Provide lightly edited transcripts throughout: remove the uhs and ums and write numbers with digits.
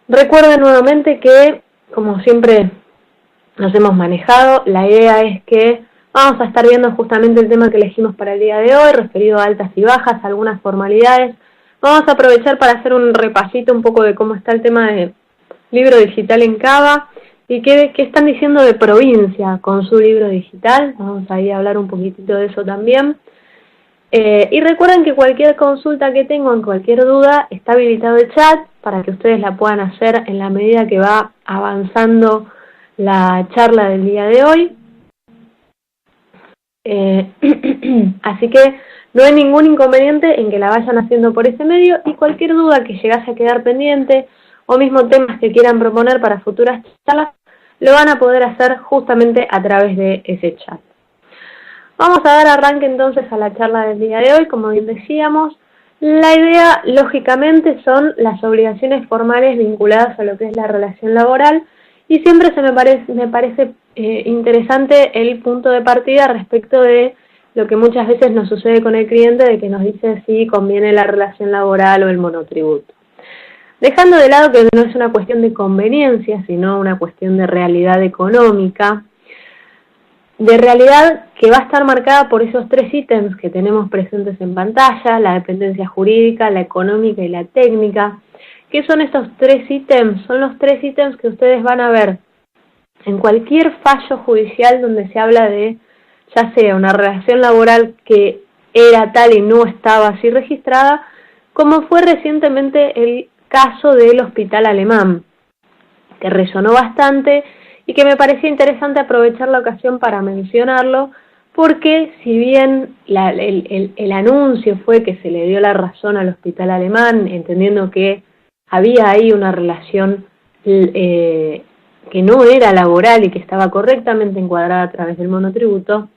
Recuerden nuevamente que, como siempre nos hemos manejado, la idea es que vamos a estar viendo justamente el tema que elegimos para el día de hoy, referido a altas y bajas, algunas formalidades. Vamos a aprovechar para hacer un repasito un poco de cómo está el tema de libro digital en Cava y qué están diciendo de provincia con su libro digital. Vamos a ir a hablar un poquitito de eso también. Y recuerden que cualquier consulta que tengan, cualquier duda, está habilitado el chat para que ustedes la puedan hacer en la medida que va avanzando la charla del día de hoy. Así que no hay ningún inconveniente en que la vayan haciendo por ese medio, y cualquier duda que llegase a quedar pendiente o mismo temas que quieran proponer para futuras charlas, lo van a poder hacer justamente a través de ese chat. Vamos a dar arranque entonces a la charla del día de hoy. Como bien decíamos, la idea lógicamente son las obligaciones formales vinculadas a lo que es la relación laboral, y siempre me parece interesante el punto de partida respecto de lo que muchas veces nos sucede con el cliente, de que nos dice si conviene la relación laboral o el monotributo. Dejando de lado que no es una cuestión de conveniencia, sino una cuestión de realidad económica, de realidad que va a estar marcada por esos tres ítems que tenemos presentes en pantalla: la dependencia jurídica, la económica y la técnica. ¿Qué son estos tres ítems? Son los tres ítems que ustedes van a ver en cualquier fallo judicial donde se habla de, ya sea una relación laboral que era tal y no estaba así registrada, como fue recientemente el caso del Hospital Alemán, que resonó bastante y que me parecía interesante aprovechar la ocasión para mencionarlo, porque si bien el anuncio fue que se le dio la razón al Hospital Alemán, entendiendo que había ahí una relación que no era laboral y que estaba correctamente encuadrada a través del monotributo,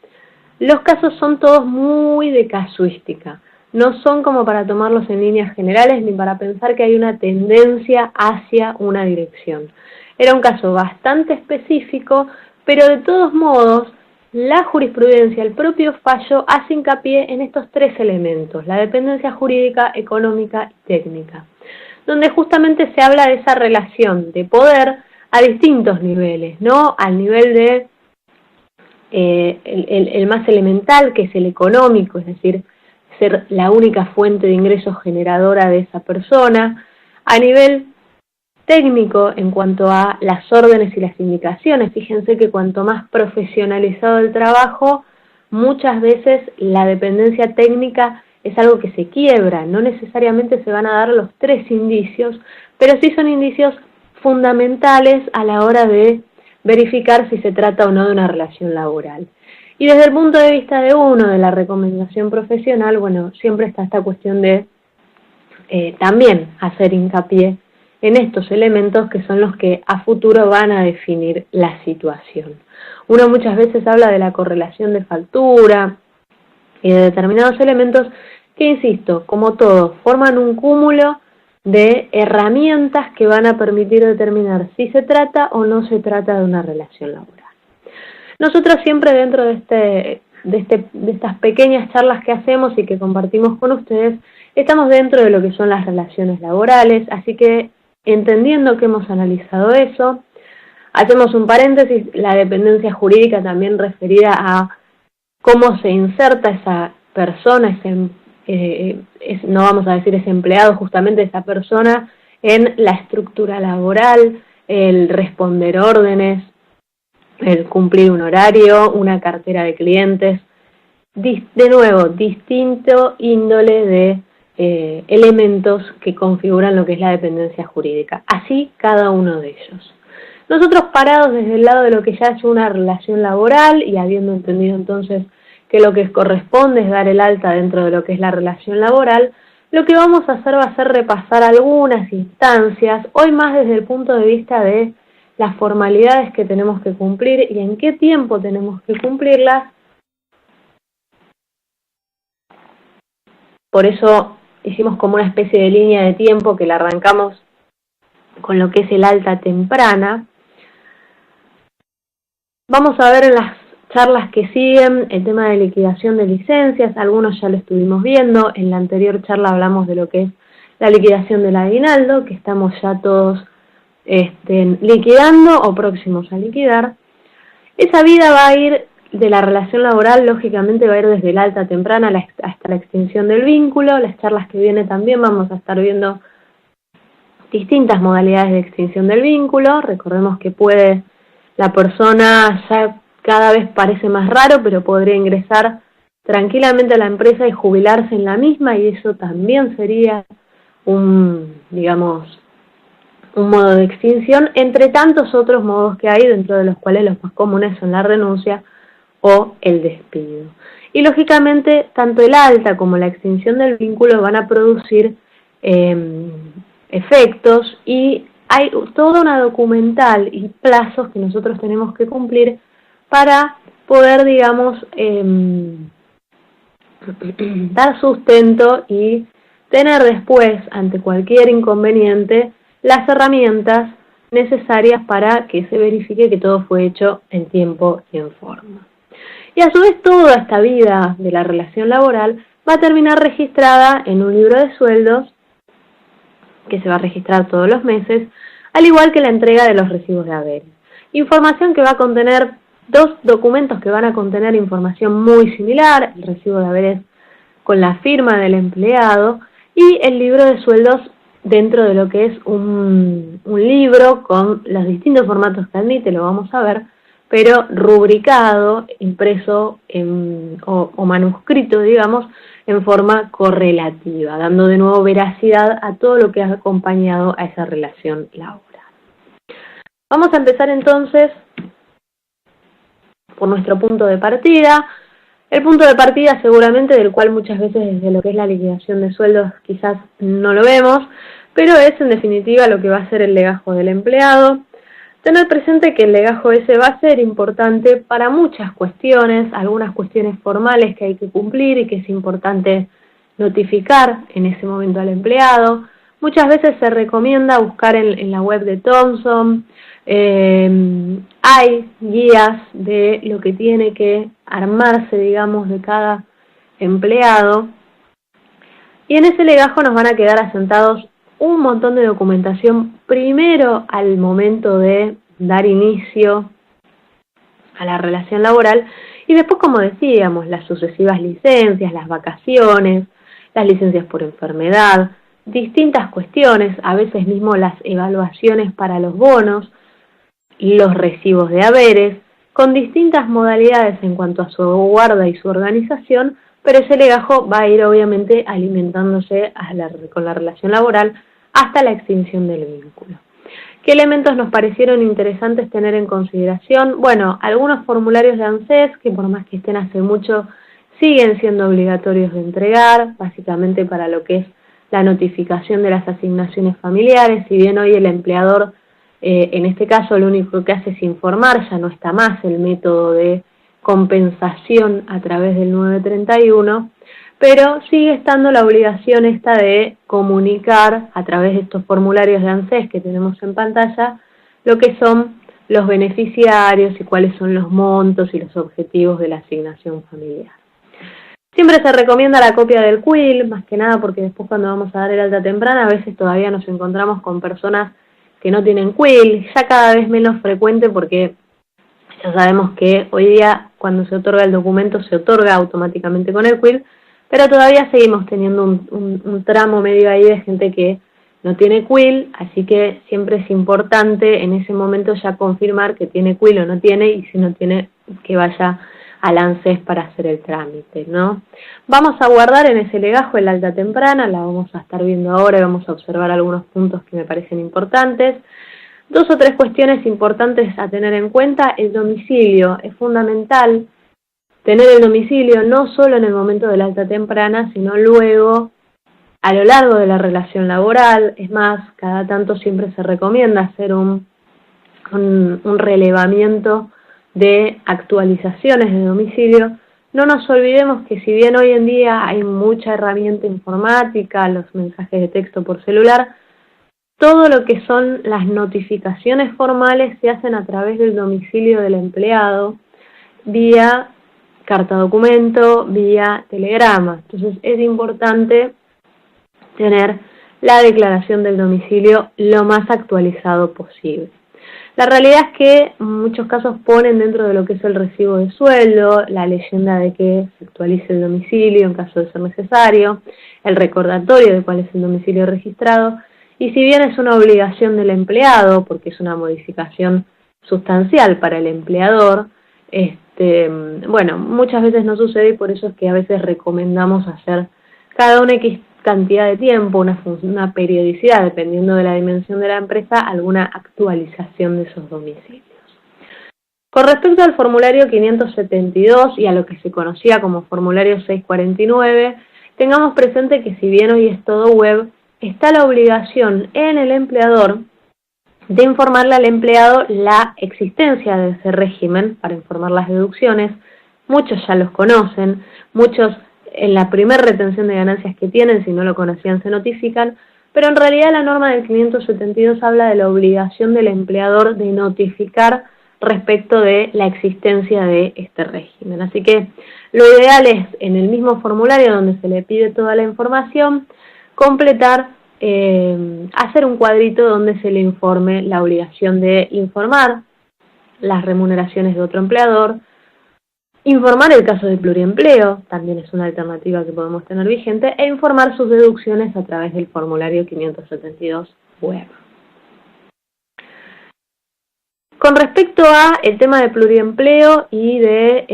los casos son todos muy de casuística. No son como para tomarlos en líneas generales ni para pensar que hay una tendencia hacia una dirección. Era un caso bastante específico, pero de todos modos, la jurisprudencia, el propio fallo, hace hincapié en estos tres elementos: la dependencia jurídica, económica y técnica, donde justamente se habla de esa relación de poder a distintos niveles, ¿no? Al nivel de el más elemental, que es el económico, es decir, ser la única fuente de ingresos generadora de esa persona; a nivel técnico, en cuanto a las órdenes y las indicaciones. Fíjense que cuanto más profesionalizado el trabajo, muchas veces la dependencia técnica es algo que se quiebra. No necesariamente se van a dar los tres indicios, pero sí son indicios fundamentales a la hora de verificar si se trata o no de una relación laboral. Y desde el punto de vista de uno, de la recomendación profesional, bueno, siempre está esta cuestión de también hacer hincapié en estos elementos, que son los que a futuro van a definir la situación. Uno muchas veces habla de la correlación de factura y de determinados elementos que, insisto, como todo, forman un cúmulo de herramientas que van a permitir determinar si se trata o no se trata de una relación laboral. Nosotros siempre, dentro de estas pequeñas charlas que hacemos y que compartimos con ustedes, estamos dentro de lo que son las relaciones laborales, así que, entendiendo que hemos analizado eso, hacemos un paréntesis: la dependencia jurídica también referida a cómo se inserta esa persona, no vamos a decir ese empleado, justamente esa persona, en la estructura laboral, el responder órdenes, el cumplir un horario, una cartera de clientes. De nuevo, distinto índole de elementos que configuran lo que es la dependencia jurídica. Así cada uno de ellos. Nosotros, parados desde el lado de lo que ya es una relación laboral y habiendo entendido entonces que lo que corresponde es dar el alta dentro de lo que es la relación laboral, lo que vamos a hacer va a ser repasar algunas instancias, hoy más desde el punto de vista de las formalidades que tenemos que cumplir y en qué tiempo tenemos que cumplirlas. Por eso hicimos como una especie de línea de tiempo que la arrancamos con lo que es el alta temprana. Vamos a ver en las charlas que siguen el tema de liquidación de licencias. Algunos ya lo estuvimos viendo. En la anterior charla hablamos de lo que es la liquidación del aguinaldo, que estamos ya todos estén liquidando o próximos a liquidar. Esa vida va a ir de la relación laboral, lógicamente va a ir desde el alta temprana hasta la extinción del vínculo. Las charlas que vienen también vamos a estar viendo distintas modalidades de extinción del vínculo. Recordemos que la persona ya cada vez parece más raro, pero podría ingresar tranquilamente a la empresa y jubilarse en la misma, y eso también sería un modo de extinción, entre tantos otros modos que hay, dentro de los cuales los más comunes son la renuncia o el despido. Y lógicamente, tanto el alta como la extinción del vínculo van a producir efectos, y hay toda una documental y plazos que nosotros tenemos que cumplir para poder, dar sustento y tener después, ante cualquier inconveniente, las herramientas necesarias para que se verifique que todo fue hecho en tiempo y en forma. Y a su vez, toda esta vida de la relación laboral va a terminar registrada en un libro de sueldos que se va a registrar todos los meses, al igual que la entrega de los recibos de haberes. Información que va a contener dos documentos que van a contener información muy similar: el recibo de haberes con la firma del empleado y el libro de sueldos dentro de lo que es un libro con los distintos formatos que admite, lo vamos a ver, pero rubricado, impreso o manuscrito, en forma correlativa, dando de nuevo veracidad a todo lo que ha acompañado a esa relación laboral. Vamos a empezar entonces por nuestro punto de partida. El punto de partida, seguramente, del cual muchas veces desde lo que es la liquidación de sueldos quizás no lo vemos, pero es en definitiva lo que va a ser el legajo del empleado. Tener presente que el legajo ese va a ser importante para muchas cuestiones, algunas cuestiones formales que hay que cumplir y que es importante notificar en ese momento al empleado. Muchas veces se recomienda buscar en la web de Thomson. Hay guías de lo que tiene que armarse, de cada empleado. Y en ese legajo nos van a quedar asentados un montón de documentación, primero al momento de dar inicio a la relación laboral, y después, como decíamos, las sucesivas licencias, las vacaciones, las licencias por enfermedad, distintas cuestiones, a veces mismo las evaluaciones para los bonos, los recibos de haberes, con distintas modalidades en cuanto a su guarda y su organización, pero ese legajo va a ir obviamente alimentándose con la relación laboral hasta la extinción del vínculo. ¿Qué elementos nos parecieron interesantes tener en consideración? Bueno, algunos formularios de ANSES, que por más que estén hace mucho, siguen siendo obligatorios de entregar, básicamente para lo que es la notificación de las asignaciones familiares. Si bien hoy el empleador, en este caso, lo único que hace es informar, ya no está más el método de compensación a través del 931, pero sigue estando la obligación esta de comunicar a través de estos formularios de ANSES que tenemos en pantalla lo que son los beneficiarios y cuáles son los montos y los objetivos de la asignación familiar. Siempre se recomienda la copia del CUIL, más que nada porque después, cuando vamos a dar el alta temprana, a veces todavía nos encontramos con personas que no tienen CUIL, ya cada vez menos frecuente, porque ya sabemos que hoy día, cuando se otorga el documento, se otorga automáticamente con el CUIL, pero todavía seguimos teniendo un tramo medio ahí de gente que no tiene CUIL, así que siempre es importante en ese momento ya confirmar que tiene CUIL o no tiene, y si no tiene, que vaya al ANSES para hacer el trámite, ¿no? Vamos a guardar en ese legajo el alta temprana, la vamos a estar viendo ahora y vamos a observar algunos puntos que me parecen importantes. 2 o 3 cuestiones importantes a tener en cuenta. El domicilio es fundamental. Tener el domicilio no solo en el momento de la alta temprana, sino luego a lo largo de la relación laboral. Es más, cada tanto siempre se recomienda hacer un relevamiento de actualizaciones de domicilio. No nos olvidemos que, si bien hoy en día hay mucha herramienta informática, los mensajes de texto por celular, todo lo que son las notificaciones formales se hacen a través del domicilio del empleado, vía carta documento, vía telegrama. Entonces es importante tener la declaración del domicilio lo más actualizado posible. La realidad es que en muchos casos ponen dentro de lo que es el recibo de sueldo la leyenda de que se actualice el domicilio en caso de ser necesario, el recordatorio de cuál es el domicilio registrado, y si bien es una obligación del empleado, porque es una modificación sustancial para el empleador, bueno, muchas veces no sucede y por eso es que a veces recomendamos hacer cada una X cantidad de tiempo, una periodicidad, dependiendo de la dimensión de la empresa, alguna actualización de esos domicilios. Con respecto al formulario 572 y a lo que se conocía como formulario 649, tengamos presente que si bien hoy es todo web, está la obligación en el empleador de informarle al empleado la existencia de ese régimen para informar las deducciones. Muchos ya los conocen, muchos en la primera retención de ganancias que tienen, si no lo conocían, se notifican, pero en realidad la norma del 572 habla de la obligación del empleador de notificar respecto de la existencia de este régimen. Así que lo ideal es, en el mismo formulario donde se le pide toda la información, completar, hacer un cuadrito donde se le informe la obligación de informar las remuneraciones de otro empleador, informar el caso de pluriempleo, también es una alternativa que podemos tener vigente, e informar sus deducciones a través del formulario 572 web. Con respecto a el tema de pluriempleo y de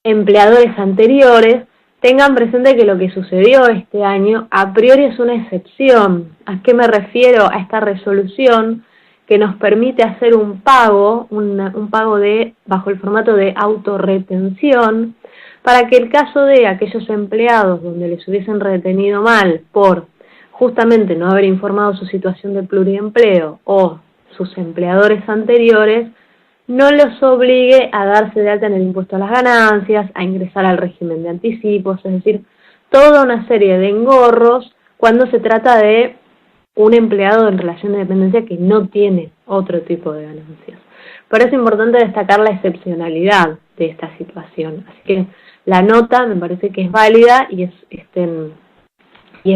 empleadores anteriores, tengan presente que lo que sucedió este año a priori es una excepción. ¿A qué me refiero? A esta resolución que nos permite hacer un pago, un pago bajo el formato de autorretención, para que el caso de aquellos empleados donde les hubiesen retenido mal por justamente no haber informado su situación de pluriempleo o sus empleadores anteriores, no los obligue a darse de alta en el impuesto a las ganancias, a ingresar al régimen de anticipos, es decir, toda una serie de engorros cuando se trata de un empleado en relación de dependencia que no tiene otro tipo de ganancias. Pero es importante destacar la excepcionalidad de esta situación. Así que la nota me parece que es válida y es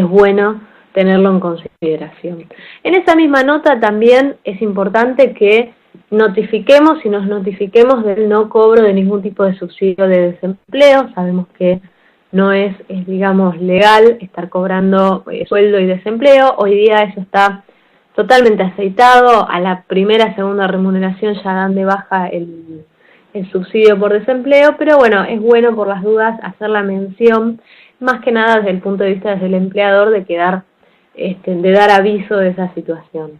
bueno tenerlo en consideración. En esa misma nota también es importante que notifiquemos y nos notifiquemos del no cobro de ningún tipo de subsidio de desempleo. Sabemos que no es digamos, legal estar cobrando sueldo y desempleo. Hoy día eso está totalmente aceitado. A la primera, segunda remuneración ya dan de baja el subsidio por desempleo, pero bueno, es bueno por las dudas hacer la mención, más que nada desde el punto de vista del empleador, de dar aviso de esa situación.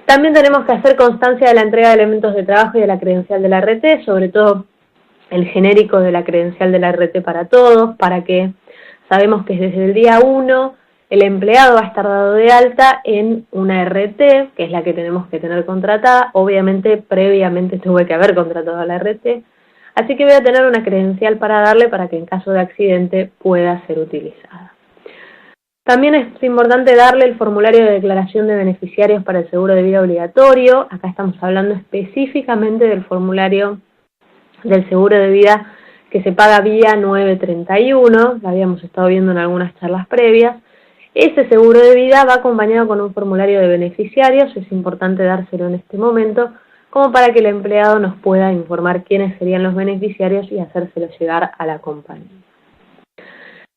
También tenemos que hacer constancia de la entrega de elementos de trabajo y de la credencial de la RT, sobre todo el genérico de la credencial de la RT para todos, para que sabemos que desde el día 1 el empleado va a estar dado de alta en una RT, que es la que tenemos que tener contratada. Obviamente, previamente tuve que haber contratado a la RT, así que voy a tener una credencial para darle para que en caso de accidente pueda ser utilizada. También es importante darle el formulario de declaración de beneficiarios para el seguro de vida obligatorio. Acá estamos hablando específicamente del formulario del seguro de vida que se paga vía 931, lo habíamos estado viendo en algunas charlas previas. Ese seguro de vida va acompañado con un formulario de beneficiarios, es importante dárselo en este momento, como para que el empleado nos pueda informar quiénes serían los beneficiarios y hacérselo llegar a la compañía.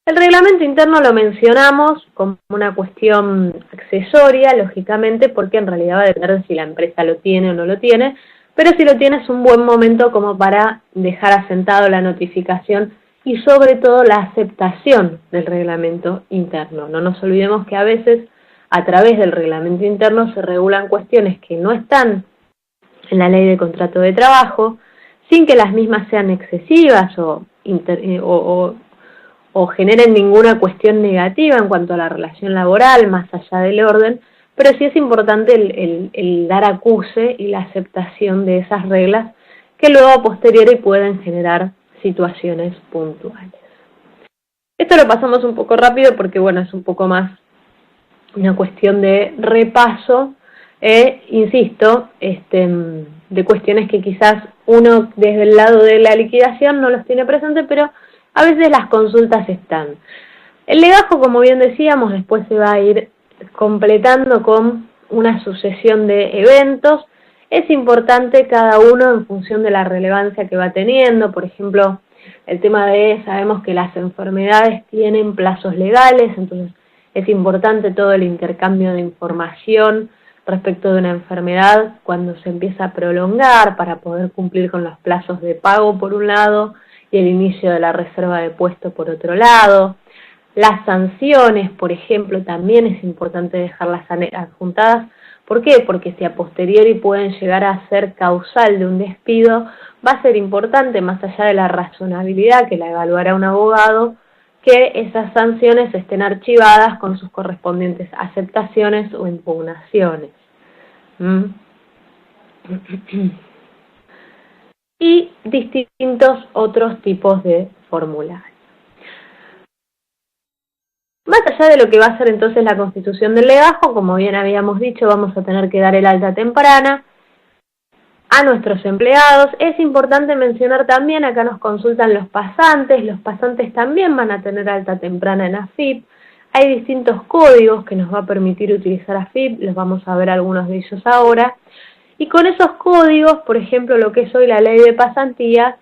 El reglamento interno lo mencionamos como una cuestión accesoria, lógicamente, porque en realidad va a depender de si la empresa lo tiene o no lo tiene, pero si lo tiene es un buen momento como para dejar asentado la notificación y sobre todo la aceptación del reglamento interno. No nos olvidemos que a veces a través del reglamento interno se regulan cuestiones que no están en la ley de contrato de trabajo, sin que las mismas sean excesivas o generen ninguna cuestión negativa en cuanto a la relación laboral, más allá del orden, pero sí es importante el dar acuse y la aceptación de esas reglas que luego a posteriori pueden generar situaciones puntuales. Esto lo pasamos un poco rápido porque, bueno, es un poco más una cuestión de repaso insisto, de cuestiones que quizás uno desde el lado de la liquidación no los tiene presente, pero a veces las consultas están. El legajo, como bien decíamos, después se va a ir completando con una sucesión de eventos. Es importante cada uno en función de la relevancia que va teniendo. Por ejemplo, el tema sabemos que las enfermedades tienen plazos legales, entonces es importante todo el intercambio de información respecto de una enfermedad cuando se empieza a prolongar para poder cumplir con los plazos de pago por un lado y el inicio de la reserva de puesto por otro lado. Las sanciones, por ejemplo, también es importante dejarlas adjuntadas. ¿Por qué? Porque si a posteriori pueden llegar a ser causal de un despido, va a ser importante, más allá de la razonabilidad que la evaluará un abogado, que esas sanciones estén archivadas con sus correspondientes aceptaciones o impugnaciones. Y distintos otros tipos de formularios. Más allá de lo que va a ser entonces la constitución del legajo, como bien habíamos dicho, vamos a tener que dar el alta temprana a nuestros empleados. Es importante mencionar también, acá nos consultan los pasantes también van a tener alta temprana en AFIP. Hay distintos códigos que nos va a permitir utilizar AFIP, los vamos a ver algunos de ellos ahora. Y con esos códigos, por ejemplo, lo que es hoy la ley de pasantía,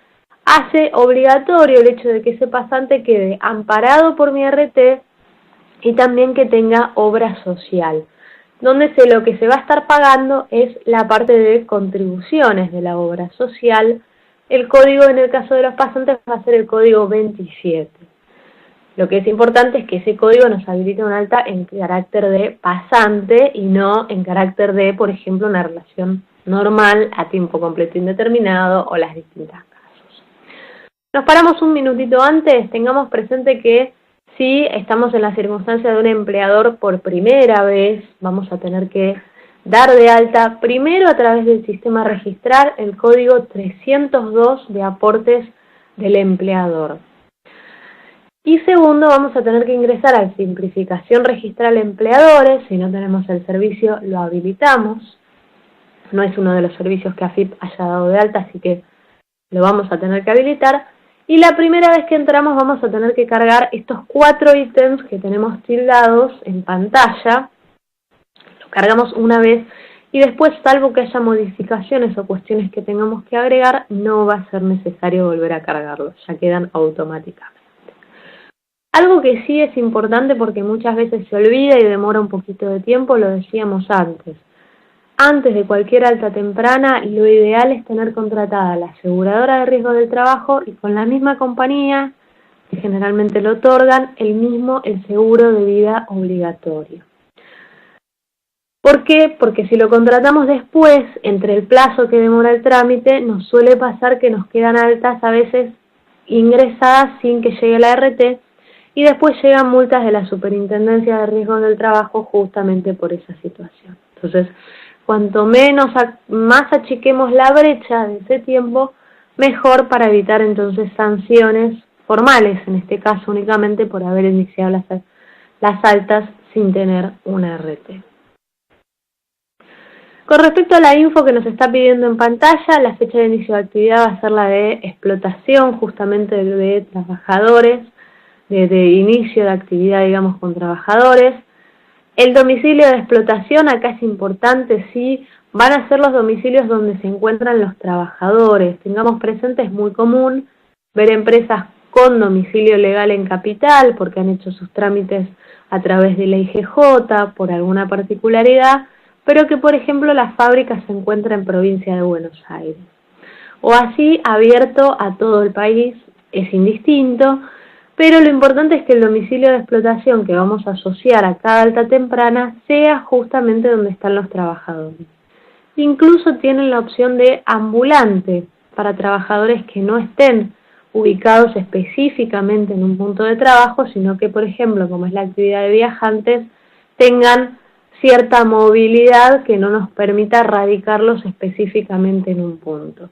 hace obligatorio el hecho de que ese pasante quede amparado por mi RT y también que tenga obra social, donde lo que se va a estar pagando es la parte de contribuciones de la obra social. El código en el caso de los pasantes va a ser el código 27. Lo que es importante es que ese código nos habilita un alta en carácter de pasante y no en carácter de, por ejemplo, una relación normal a tiempo completo indeterminado o las distintas casos. Nos paramos un minutito antes, tengamos presente que si estamos en la circunstancia de un empleador por primera vez, vamos a tener que dar de alta primero a través del sistema registrar el código 302 de aportes del empleador. Y segundo, vamos a tener que ingresar a simplificación registral empleadores. Si no tenemos el servicio, lo habilitamos. No es uno de los servicios que AFIP haya dado de alta, así que lo vamos a tener que habilitar. Y la primera vez que entramos vamos a tener que cargar estos 4 ítems que tenemos tildados en pantalla. Lo cargamos una vez y después, salvo que haya modificaciones o cuestiones que tengamos que agregar, no va a ser necesario volver a cargarlos, ya quedan automáticamente. Algo que sí es importante porque muchas veces se olvida y demora un poquito de tiempo, lo decíamos antes. Antes de cualquier alta temprana, lo ideal es tener contratada la aseguradora de riesgo del trabajo y con la misma compañía, que generalmente lo otorgan, el seguro de vida obligatorio. ¿Por qué? Porque si lo contratamos después, entre el plazo que demora el trámite, nos suele pasar que nos quedan altas a veces ingresadas sin que llegue la RT y después llegan multas de la Superintendencia de Riesgos del Trabajo justamente por esa situación. Entonces, cuanto más achiquemos la brecha de ese tiempo, mejor para evitar entonces sanciones formales, en este caso únicamente por haber iniciado las altas sin tener una RT. Con respecto a la info que nos está pidiendo en pantalla, la fecha de inicio de actividad va a ser la de explotación justamente de trabajadores, de inicio de actividad, digamos, con trabajadores. El domicilio de explotación, acá es importante, sí, van a ser los domicilios donde se encuentran los trabajadores. Tengamos presente, es muy común ver empresas con domicilio legal en capital, porque han hecho sus trámites a través de la IGJ, por alguna particularidad, pero que, por ejemplo, la fábrica se encuentra en provincia de Buenos Aires. O así, abierto a todo el país, es indistinto, pero lo importante es que el domicilio de explotación que vamos a asociar a cada alta temprana sea justamente donde están los trabajadores. Incluso tienen la opción de ambulante para trabajadores que no estén ubicados específicamente en un punto de trabajo, sino que, por ejemplo, como es la actividad de viajantes, tengan cierta movilidad que no nos permita radicarlos específicamente en un punto.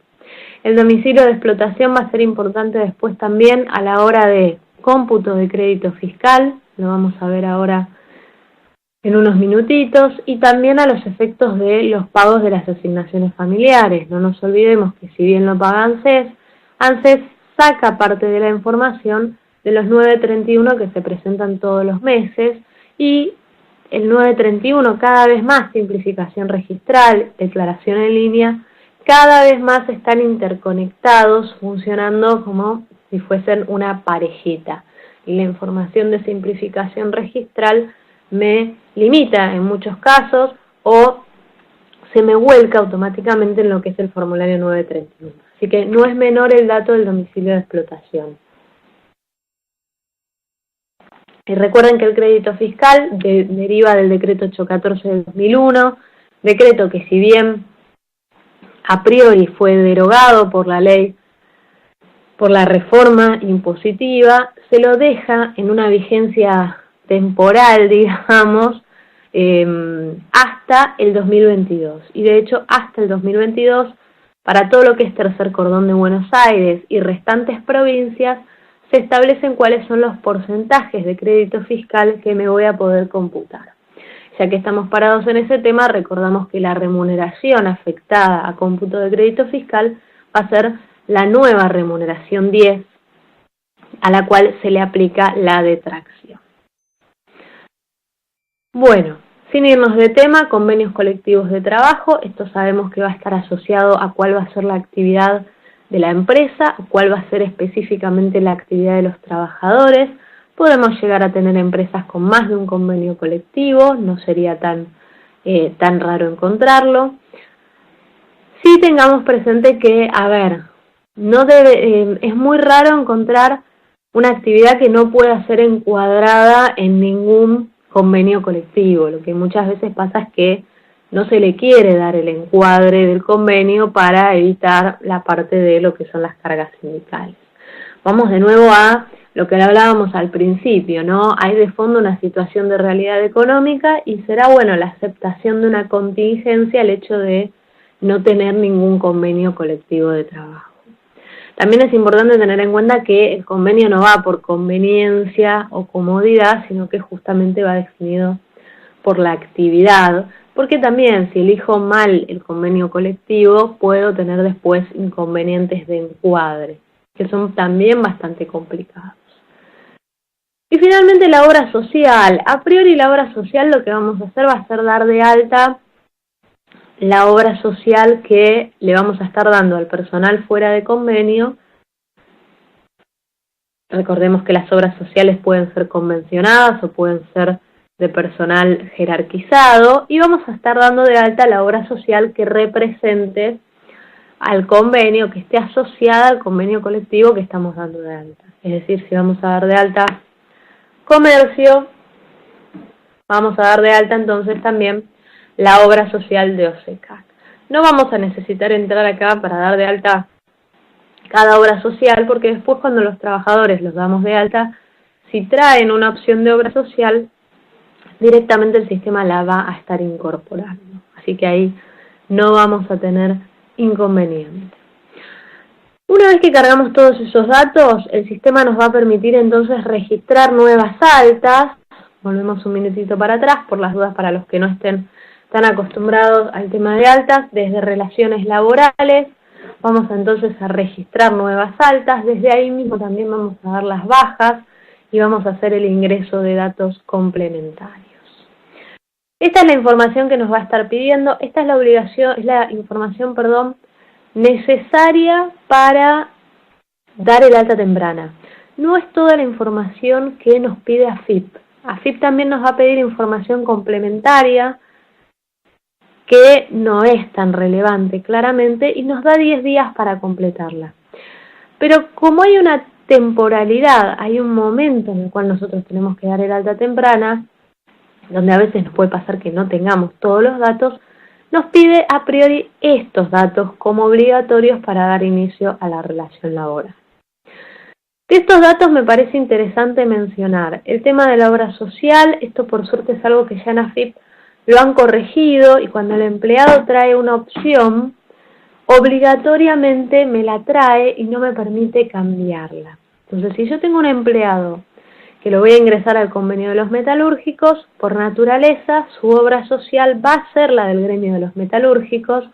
El domicilio de explotación va a ser importante después también a la hora de cómputo de crédito fiscal, lo vamos a ver ahora en unos minutitos, y también a los efectos de los pagos de las asignaciones familiares. No nos olvidemos que si bien lo paga ANSES saca parte de la información de los 931 que se presentan todos los meses, y el 931 cada vez más simplificación registral, declaración en línea, cada vez más están interconectados, funcionando como si fuesen una parejita. Y la información de simplificación registral me limita en muchos casos o se me vuelca automáticamente en lo que es el formulario 931. Así que no es menor el dato del domicilio de explotación. Y recuerden que el crédito fiscal deriva del decreto 814 del 2001, decreto que si bien a priori fue derogado por la ley, por la reforma impositiva, se lo deja en una vigencia temporal, digamos, hasta el 2022. Y de hecho, hasta el 2022, para todo lo que es tercer cordón de Buenos Aires y restantes provincias, se establecen cuáles son los porcentajes de crédito fiscal que me voy a poder computar. Ya que estamos parados en ese tema, recordamos que la remuneración afectada a cómputo de crédito fiscal va a ser la nueva remuneración 10, a la cual se le aplica la detracción. Bueno, sin irnos de tema, convenios colectivos de trabajo. Esto sabemos que va a estar asociado a cuál va a ser la actividad de la empresa, cuál va a ser específicamente la actividad de los trabajadores. Podemos llegar a tener empresas con más de un convenio colectivo, no sería tan raro encontrarlo. Sí tengamos presente que, es muy raro encontrar una actividad que no pueda ser encuadrada en ningún convenio colectivo. Lo que muchas veces pasa es que no se le quiere dar el encuadre del convenio para evitar la parte de lo que son las cargas sindicales. Vamos de nuevo a lo que hablábamos al principio, ¿no? Hay de fondo una situación de realidad económica y será bueno la aceptación de una contingencia el hecho de no tener ningún convenio colectivo de trabajo. También es importante tener en cuenta que el convenio no va por conveniencia o comodidad, sino que justamente va definido por la actividad, porque también si elijo mal el convenio colectivo puedo tener después inconvenientes de encuadre, que son también bastante complicados. Y finalmente la obra social. A priori la obra social lo que vamos a hacer va a ser dar de alta la obra social que le vamos a estar dando al personal fuera de convenio. Recordemos que las obras sociales pueden ser convencionadas o pueden ser de personal jerarquizado, y vamos a estar dando de alta la obra social que represente al convenio, que esté asociada al convenio colectivo que estamos dando de alta. Es decir, si vamos a dar de alta comercio, vamos a dar de alta entonces también la obra social de OSECAC. No vamos a necesitar entrar acá para dar de alta cada obra social, porque después cuando los trabajadores los damos de alta, si traen una opción de obra social, directamente el sistema la va a estar incorporando. Así que ahí no vamos a tener inconveniente. Una vez que cargamos todos esos datos, el sistema nos va a permitir entonces registrar nuevas altas. Volvemos un minutito para atrás, por las dudas para los que no estén tan acostumbrados al tema de altas, desde relaciones laborales, vamos entonces a registrar nuevas altas, desde ahí mismo también vamos a dar las bajas y vamos a hacer el ingreso de datos complementarios. Esta es la información que nos va a estar pidiendo, esta es la información necesaria para dar el alta temprana. No es toda la información que nos pide AFIP. AFIP también nos va a pedir información complementaria que no es tan relevante claramente y nos da 10 días para completarla. Pero como hay una temporalidad, hay un momento en el cual nosotros tenemos que dar el alta temprana, donde a veces nos puede pasar que no tengamos todos los datos, nos pide a priori estos datos como obligatorios para dar inicio a la relación laboral. De estos datos me parece interesante mencionar el tema de la obra social. Esto por suerte es algo que ya en AFIP lo han corregido, y cuando el empleado trae una opción, obligatoriamente me la trae y no me permite cambiarla. Entonces, si yo tengo un empleado que lo voy a ingresar al convenio de los metalúrgicos, por naturaleza su obra social va a ser la del gremio de los metalúrgicos.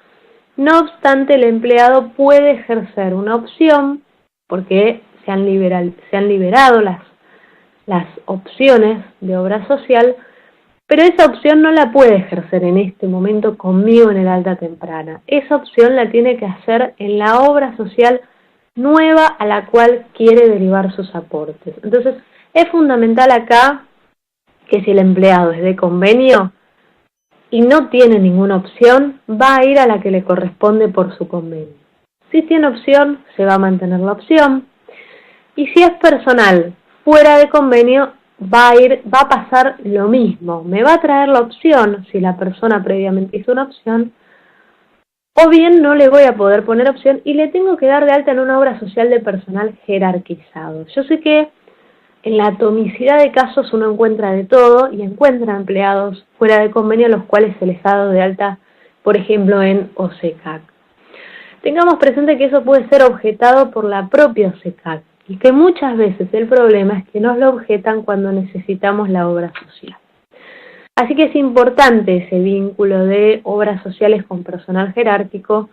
No obstante, el empleado puede ejercer una opción, porque se han liberado las opciones de obra social, pero esa opción no la puede ejercer en este momento conmigo en el alta temprana. Esa opción la tiene que hacer en la obra social nueva a la cual quiere derivar sus aportes. Entonces, es fundamental acá que si el empleado es de convenio y no tiene ninguna opción, va a ir a la que le corresponde por su convenio. Si tiene opción, se va a mantener la opción. Y si es personal fuera de convenio, va a pasar lo mismo. Me va a traer la opción, si la persona previamente hizo una opción, o bien no le voy a poder poner opción y le tengo que dar de alta en una obra social de personal jerarquizado. Yo sé que en la atomicidad de casos uno encuentra de todo y encuentra empleados fuera de convenio a los cuales se les ha dado de alta, por ejemplo, en OSECAC. Tengamos presente que eso puede ser objetado por la propia OSECAC y que muchas veces el problema es que nos lo objetan cuando necesitamos la obra social. Así que es importante ese vínculo de obras sociales con personal jerárquico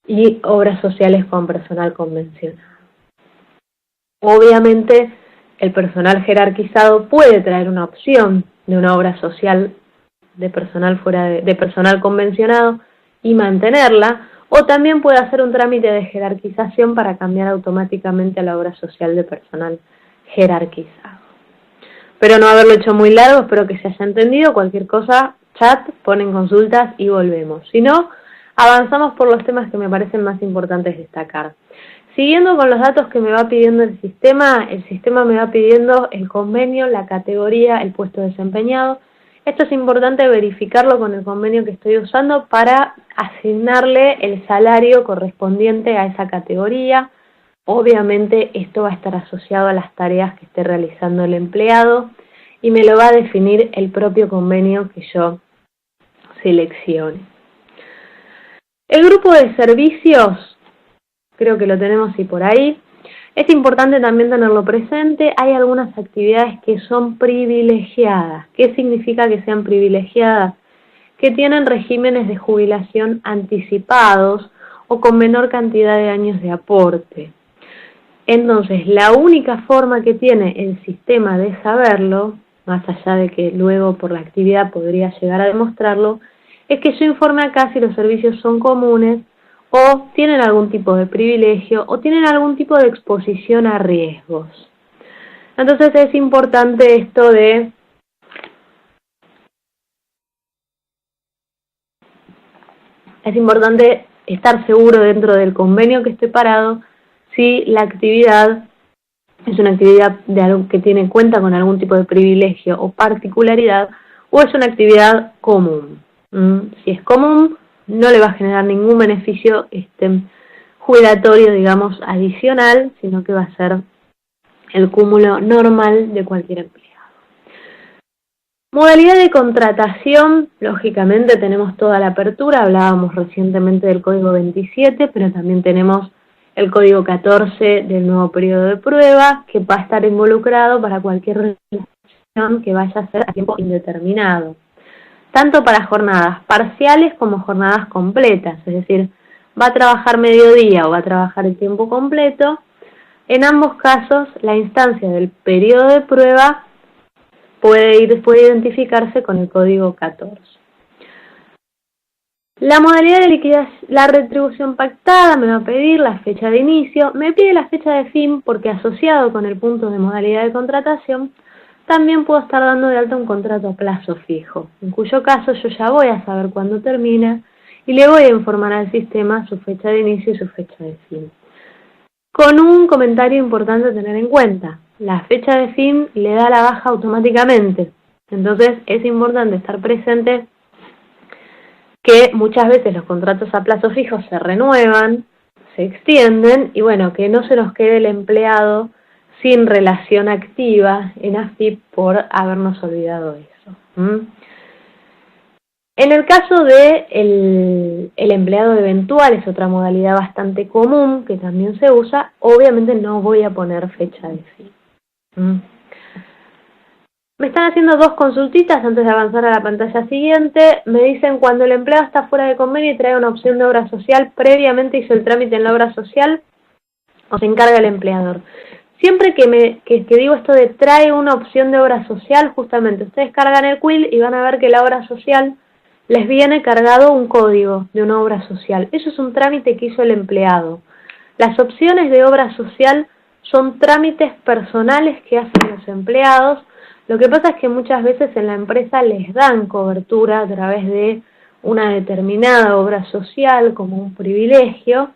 y obras sociales con personal convencionado. Obviamente, el personal jerarquizado puede traer una opción de una obra social de personal de personal convencionado y mantenerla, o también puede hacer un trámite de jerarquización para cambiar automáticamente a la obra social de personal jerarquizado. Espero no haberlo hecho muy largo, espero que se haya entendido. Cualquier cosa, chat, ponen consultas y volvemos. Si no, avanzamos por los temas que me parecen más importantes destacar. Siguiendo con los datos que me va pidiendo el sistema me va pidiendo el convenio, la categoría, el puesto desempeñado. Esto es importante verificarlo con el convenio que estoy usando para asignarle el salario correspondiente a esa categoría. Obviamente esto va a estar asociado a las tareas que esté realizando el empleado y me lo va a definir el propio convenio que yo seleccione. El grupo de servicios, creo que lo tenemos y por ahí. Es importante también tenerlo presente. Hay algunas actividades que son privilegiadas. ¿Qué significa que sean privilegiadas? Que tienen regímenes de jubilación anticipados o con menor cantidad de años de aporte. Entonces, la única forma que tiene el sistema de saberlo, más allá de que luego por la actividad podría llegar a demostrarlo, es que yo informe acá si los servicios son comunes o tienen algún tipo de privilegio o tienen algún tipo de exposición a riesgos. Entonces es importante esto de estar seguro dentro del convenio que esté parado si la actividad es una actividad de algo que tiene en cuenta con algún tipo de privilegio o particularidad o es una actividad común. Si es común, no le va a generar ningún beneficio jubilatorio, digamos, adicional, sino que va a ser el cúmulo normal de cualquier empleado. Modalidad de contratación, lógicamente tenemos toda la apertura, hablábamos recientemente del código 27, pero también tenemos el código 14 del nuevo periodo de prueba, que va a estar involucrado para cualquier realización que vaya a ser a tiempo indeterminado, tanto para jornadas parciales como jornadas completas, es decir, va a trabajar mediodía o va a trabajar el tiempo completo. En ambos casos, la instancia del periodo de prueba puede identificarse con el código 14. La modalidad de liquidación, la retribución pactada me va a pedir la fecha de inicio, me pide la fecha de fin porque asociado con el punto de modalidad de contratación, también puedo estar dando de alta un contrato a plazo fijo, en cuyo caso yo ya voy a saber cuándo termina y le voy a informar al sistema su fecha de inicio y su fecha de fin. Con un comentario importante a tener en cuenta, la fecha de fin le da la baja automáticamente, entonces es importante estar presente que muchas veces los contratos a plazo fijo se renuevan, se extienden y bueno, que no se nos quede el empleado sin relación activa en AFIP por habernos olvidado eso. En el caso de el empleado eventual, es otra modalidad bastante común que también se usa, obviamente no voy a poner fecha de fin. Me están haciendo dos consultitas antes de avanzar a la pantalla siguiente. Me dicen, cuando el empleado está fuera de convenio y trae una opción de obra social, previamente hizo el trámite en la obra social o se encarga el empleador. Siempre que digo esto de trae una opción de obra social, justamente ustedes cargan el quill y van a ver que la obra social les viene cargado un código de una obra social. Eso es un trámite que hizo el empleado. Las opciones de obra social son trámites personales que hacen los empleados. Lo que pasa es que muchas veces en la empresa les dan cobertura a través de una determinada obra social como un privilegio,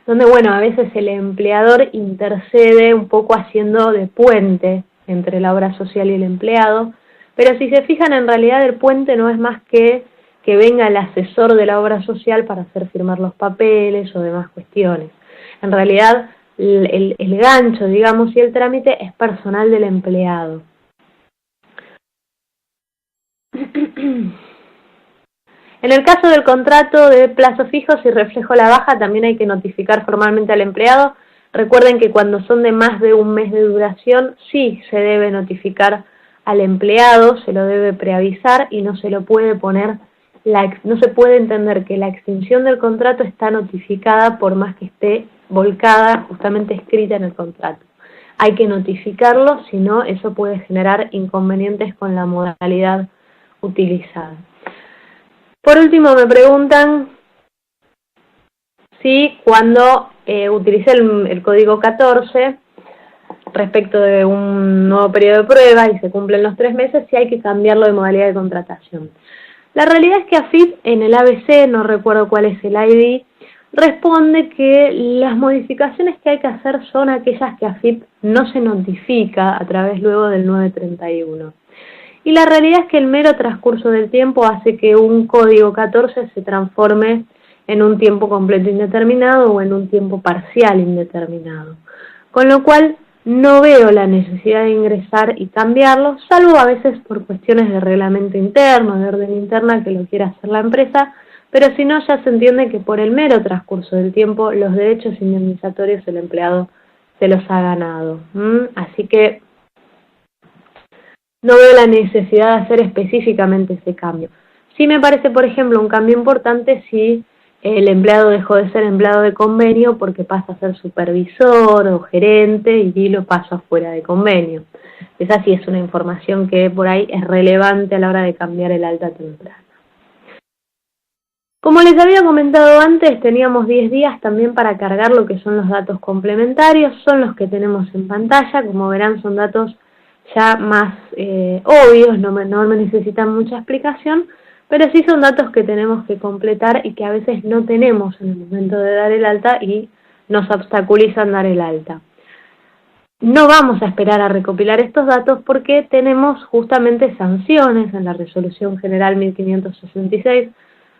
donde, bueno, a veces el empleador intercede un poco haciendo de puente entre la obra social y el empleado, pero si se fijan, en realidad el puente no es más que venga el asesor de la obra social para hacer firmar los papeles o demás cuestiones. En realidad, el gancho, digamos, y el trámite es personal del empleado. En el caso del contrato de plazo fijo, si reflejo la baja, también hay que notificar formalmente al empleado. Recuerden que cuando son de más de un mes de duración, sí se debe notificar al empleado, se lo debe preavisar y no se lo puede poner, no se puede entender que la extinción del contrato está notificada por más que esté volcada, justamente escrita en el contrato. Hay que notificarlo, si no, eso puede generar inconvenientes con la modalidad utilizada. Por último, me preguntan si cuando utilicé el código 14 respecto de un nuevo periodo de prueba y se cumplen los 3 meses, si hay que cambiarlo de modalidad de contratación. La realidad es que AFIP en el ABC, no recuerdo cuál es el ID, responde que las modificaciones que hay que hacer son aquellas que AFIP no se notifica a través luego del 931. Y la realidad es que el mero transcurso del tiempo hace que un código 14 se transforme en un tiempo completo indeterminado o en un tiempo parcial indeterminado. Con lo cual no veo la necesidad de ingresar y cambiarlo, salvo a veces por cuestiones de reglamento interno, de orden interna que lo quiera hacer la empresa, pero si no ya se entiende que por el mero transcurso del tiempo los derechos indemnizatorios el empleado se los ha ganado. Así que no veo la necesidad de hacer específicamente ese cambio. Sí me parece, por ejemplo, un cambio importante si el empleado dejó de ser empleado de convenio porque pasa a ser supervisor o gerente y lo pasa fuera de convenio. Esa sí es una información que por ahí es relevante a la hora de cambiar el alta temprana. Como les había comentado antes, teníamos 10 días también para cargar lo que son los datos complementarios, son los que tenemos en pantalla, como verán son datos ya más obvios, no me necesitan mucha explicación, pero sí son datos que tenemos que completar y que a veces no tenemos en el momento de dar el alta y nos obstaculizan dar el alta. No vamos a esperar a recopilar estos datos porque tenemos justamente sanciones en la Resolución General 1566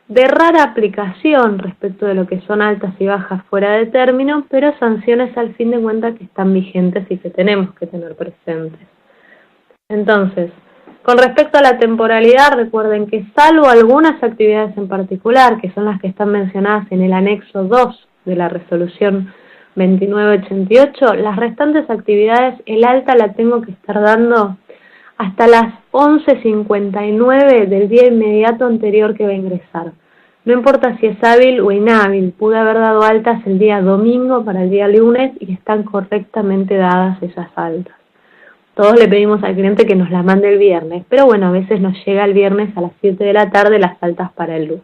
de rara aplicación respecto de lo que son altas y bajas fuera de término, pero sanciones al fin de cuentas que están vigentes y que tenemos que tener presentes. Entonces, con respecto a la temporalidad, recuerden que salvo algunas actividades en particular, que son las que están mencionadas en el anexo 2 de la resolución 2988, las restantes actividades, el alta la tengo que estar dando hasta las 11:59 del día inmediato anterior que va a ingresar. No importa si es hábil o inhábil, pude haber dado altas el día domingo para el día lunes y están correctamente dadas esas altas. Todos le pedimos al cliente que nos las mande el viernes, pero bueno, a veces nos llega el viernes a las 7 de la tarde las altas para el lunes.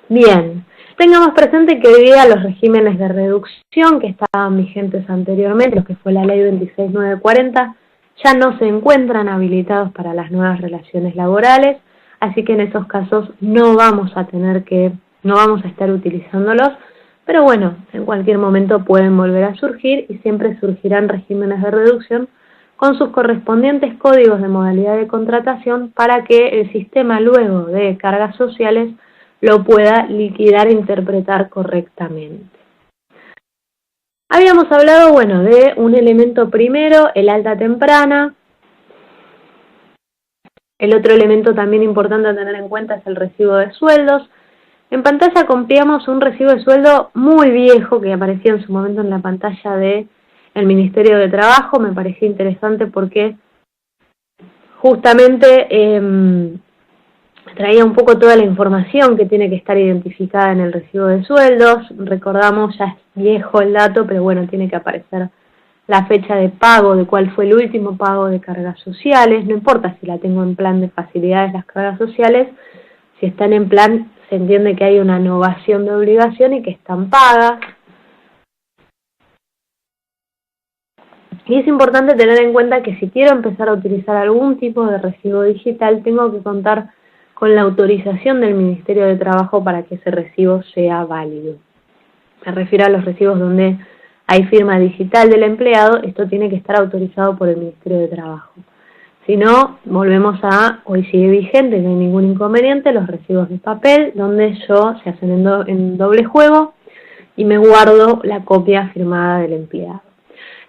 Bien, tengamos presente que hoy día los regímenes de reducción que estaban vigentes anteriormente, lo que fue la ley 26940, ya no se encuentran habilitados para las nuevas relaciones laborales, así que en esos casos no vamos a estar utilizándolos, pero bueno, en cualquier momento pueden volver a surgir y siempre surgirán regímenes de reducción con sus correspondientes códigos de modalidad de contratación para que el sistema luego de cargas sociales lo pueda liquidar e interpretar correctamente. Habíamos hablado, bueno, de un elemento primero, el alta temprana. El otro elemento también importante a tener en cuenta es el recibo de sueldos. En pantalla copiamos un recibo de sueldo muy viejo que aparecía en su momento en la pantalla de el Ministerio de Trabajo. Me pareció interesante porque justamente traía un poco toda la información que tiene que estar identificada en el recibo de sueldos. Recordamos, ya es viejo el dato, pero bueno, tiene que aparecer la fecha de pago, de cuál fue el último pago de cargas sociales. No importa si la tengo en plan de facilidades las cargas sociales, si están en plan, se entiende que hay una novación de obligación y que están pagas. Y es importante tener en cuenta que si quiero empezar a utilizar algún tipo de recibo digital, tengo que contar con la autorización del Ministerio de Trabajo para que ese recibo sea válido. Me refiero a los recibos donde hay firma digital del empleado. Esto tiene que estar autorizado por el Ministerio de Trabajo. Si no, volvemos a, hoy sigue vigente, no hay ningún inconveniente, los recibos de papel, donde se hacen en doble juego y me guardo la copia firmada del empleado.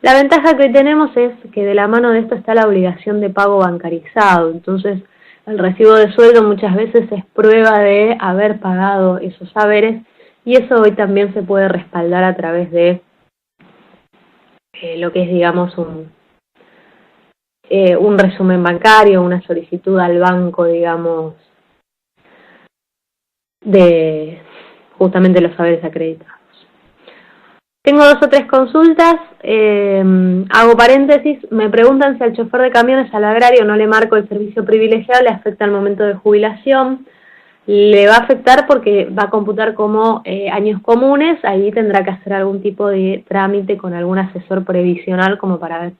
La ventaja que hoy tenemos es que de la mano de esto está la obligación de pago bancarizado. Entonces, el recibo de sueldo muchas veces es prueba de haber pagado esos haberes, y eso hoy también se puede respaldar a través de lo que es, digamos, un resumen bancario, una solicitud al banco, digamos, de justamente los haberes acreditados. Tengo 2 o 3 consultas, hago paréntesis, me preguntan si al chofer de camiones al agrario no le marco el servicio privilegiado, le afecta al momento de jubilación. Le va a afectar porque va a computar como años comunes. Ahí tendrá que hacer algún tipo de trámite con algún asesor previsional como para ver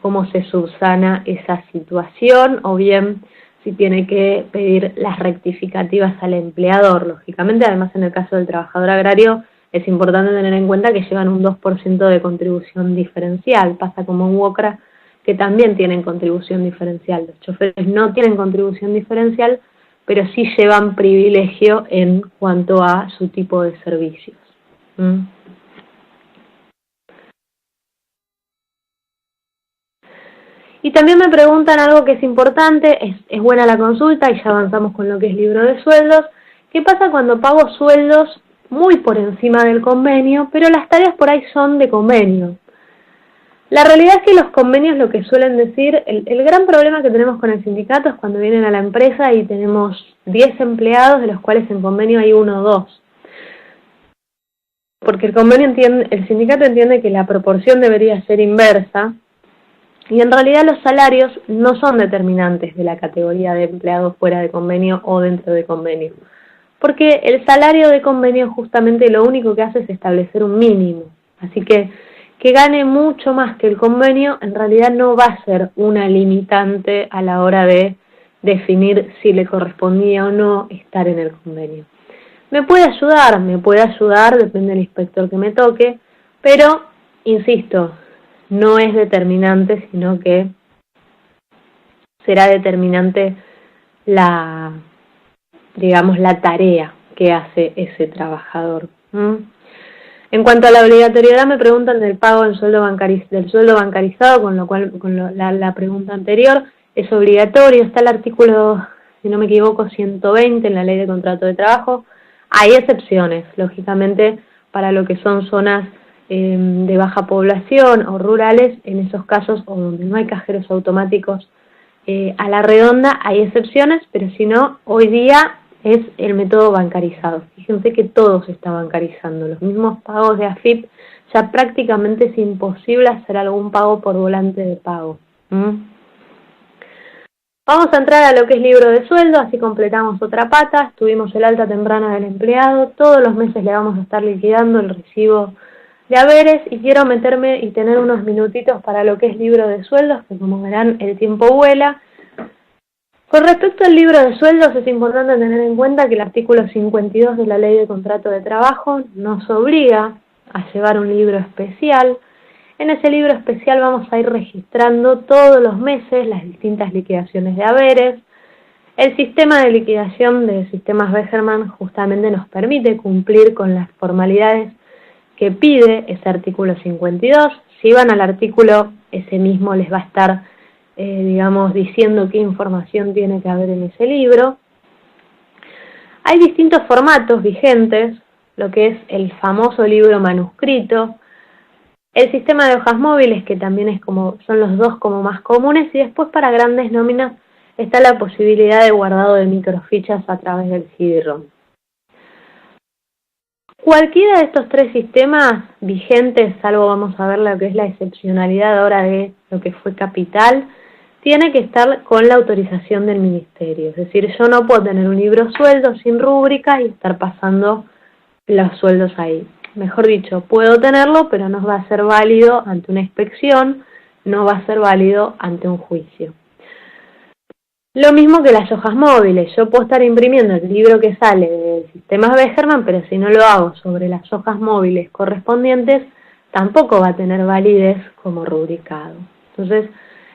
cómo se subsana esa situación, o bien si tiene que pedir las rectificativas al empleador. Lógicamente, además en el caso del trabajador agrario, es importante tener en cuenta que llevan un 2% de contribución diferencial. Pasa como en UOCRA, que también tienen contribución diferencial. Los choferes no tienen contribución diferencial, pero sí llevan privilegio en cuanto a su tipo de servicios. Y también me preguntan algo que es importante, es buena la consulta y ya avanzamos con lo que es libro de sueldos. ¿Qué pasa cuando pago sueldos muy por encima del convenio, pero las tareas por ahí son de convenio? La realidad es que los convenios, lo que suelen decir, el gran problema que tenemos con el sindicato es cuando vienen a la empresa y tenemos 10 empleados, de los cuales en convenio hay 1 o 2. Porque el sindicato entiende que la proporción debería ser inversa, y en realidad los salarios no son determinantes de la categoría de empleados fuera de convenio o dentro de convenio. Porque el salario de convenio justamente lo único que hace es establecer un mínimo. Así que gane mucho más que el convenio en realidad no va a ser una limitante a la hora de definir si le correspondía o no estar en el convenio. Me puede ayudar, depende del inspector que me toque, pero, insisto, no es determinante, sino que será determinante la tarea que hace ese trabajador. En cuanto a la obligatoriedad, me preguntan del pago del sueldo bancarizado, con lo cual, la pregunta anterior, es obligatorio. Está el artículo, si no me equivoco, 120 en la Ley de Contrato de Trabajo. Hay excepciones, lógicamente, para lo que son zonas de baja población o rurales. En esos casos, o donde no hay cajeros automáticos a la redonda, hay excepciones, pero si no, hoy día es el método bancarizado. Fíjense que todo se está bancarizando. Los mismos pagos de AFIP, ya prácticamente es imposible hacer algún pago por volante de pago. Vamos a entrar a lo que es libro de sueldo, así completamos otra pata. Tuvimos el alta temprana del empleado. Todos los meses le vamos a estar liquidando el recibo de haberes, y quiero meterme y tener unos minutitos para lo que es libro de sueldos, que como verán el tiempo vuela. Con respecto al libro de sueldos, es importante tener en cuenta que el artículo 52 de la Ley de Contrato de Trabajo nos obliga a llevar un libro especial. En ese libro especial vamos a ir registrando todos los meses las distintas liquidaciones de haberes. El sistema de liquidación de sistemas Begerman justamente nos permite cumplir con las formalidades que pide ese artículo 52. Si van al artículo, ese mismo les va a estar diciendo qué información tiene que haber en ese libro. Hay distintos formatos vigentes, lo que es el famoso libro manuscrito, El sistema de hojas móviles, que también es son los dos como más comunes, y después para grandes nóminas está la posibilidad de guardado de microfichas a través del CD-ROM. Cualquiera de estos tres sistemas vigentes, salvo vamos a ver lo que es la excepcionalidad ahora de lo que fue Capital, tiene que estar con la autorización del ministerio. Es decir, yo no puedo tener un libro sueldo sin rúbrica y estar pasando los sueldos ahí. Mejor dicho, puedo tenerlo, pero no va a ser válido ante una inspección, no va a ser válido ante un juicio. Lo mismo que las hojas móviles. Yo puedo estar imprimiendo el libro que sale del sistema Begerman, pero si no lo hago sobre las hojas móviles correspondientes, tampoco va a tener validez como rubricado. Entonces,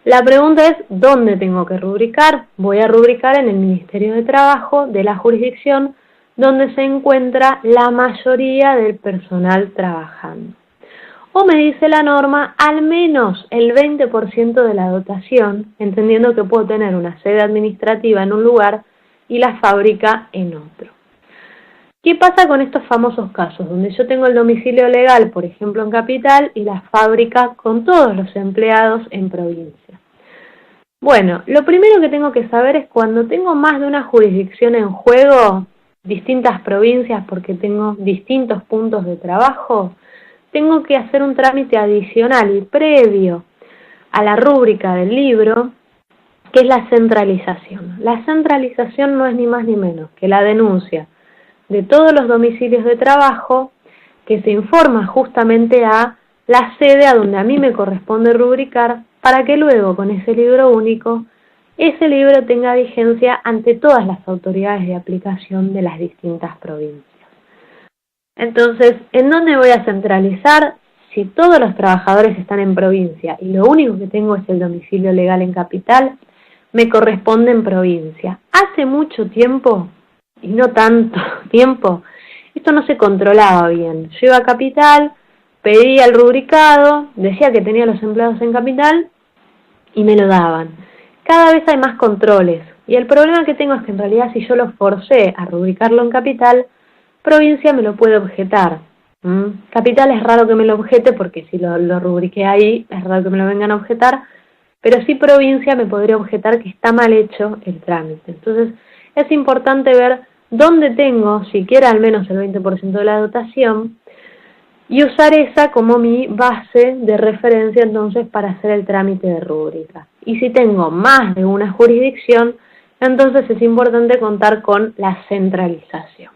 la pregunta es, ¿dónde tengo que rubricar? Voy a rubricar en el Ministerio de Trabajo de la jurisdicción donde se encuentra la mayoría del personal trabajando. O me dice la norma, al menos el 20% de la dotación, entendiendo que puedo tener una sede administrativa en un lugar y la fábrica en otro. ¿Qué pasa con estos famosos casos? Donde yo tengo el domicilio legal, por ejemplo, en Capital, y la fábrica con todos los empleados en provincia. Bueno, lo primero que tengo que saber es cuando tengo más de una jurisdicción en juego, distintas provincias porque tengo distintos puntos de trabajo, tengo que hacer un trámite adicional y previo a la rúbrica del libro, que es la centralización. La centralización no es ni más ni menos que la denuncia de todos los domicilios de trabajo que se informa justamente a la sede a donde a mí me corresponde rubricar, para que luego con ese libro único, ese libro tenga vigencia ante todas las autoridades de aplicación de las distintas provincias. Entonces, ¿en dónde voy a centralizar? Si todos los trabajadores están en provincia y lo único que tengo es el domicilio legal en Capital, me corresponde en provincia. Hace mucho tiempo, y no tanto tiempo, esto no se controlaba bien. Yo iba a Capital, pedía el rubricado, decía que tenía los empleados en Capital y me lo daban. Cada vez hay más controles y el problema que tengo es que en realidad si yo lo forcé a rubricarlo en Capital, provincia me lo puede objetar. Capital es raro que me lo objete porque si lo rubriqué ahí es raro que me lo vengan a objetar, pero sí provincia me podría objetar que está mal hecho el trámite. Entonces es importante ver dónde tengo siquiera al menos el 20% de la dotación y usar esa como mi base de referencia entonces para hacer el trámite de rúbrica. Y si tengo más de una jurisdicción, entonces es importante contar con la centralización.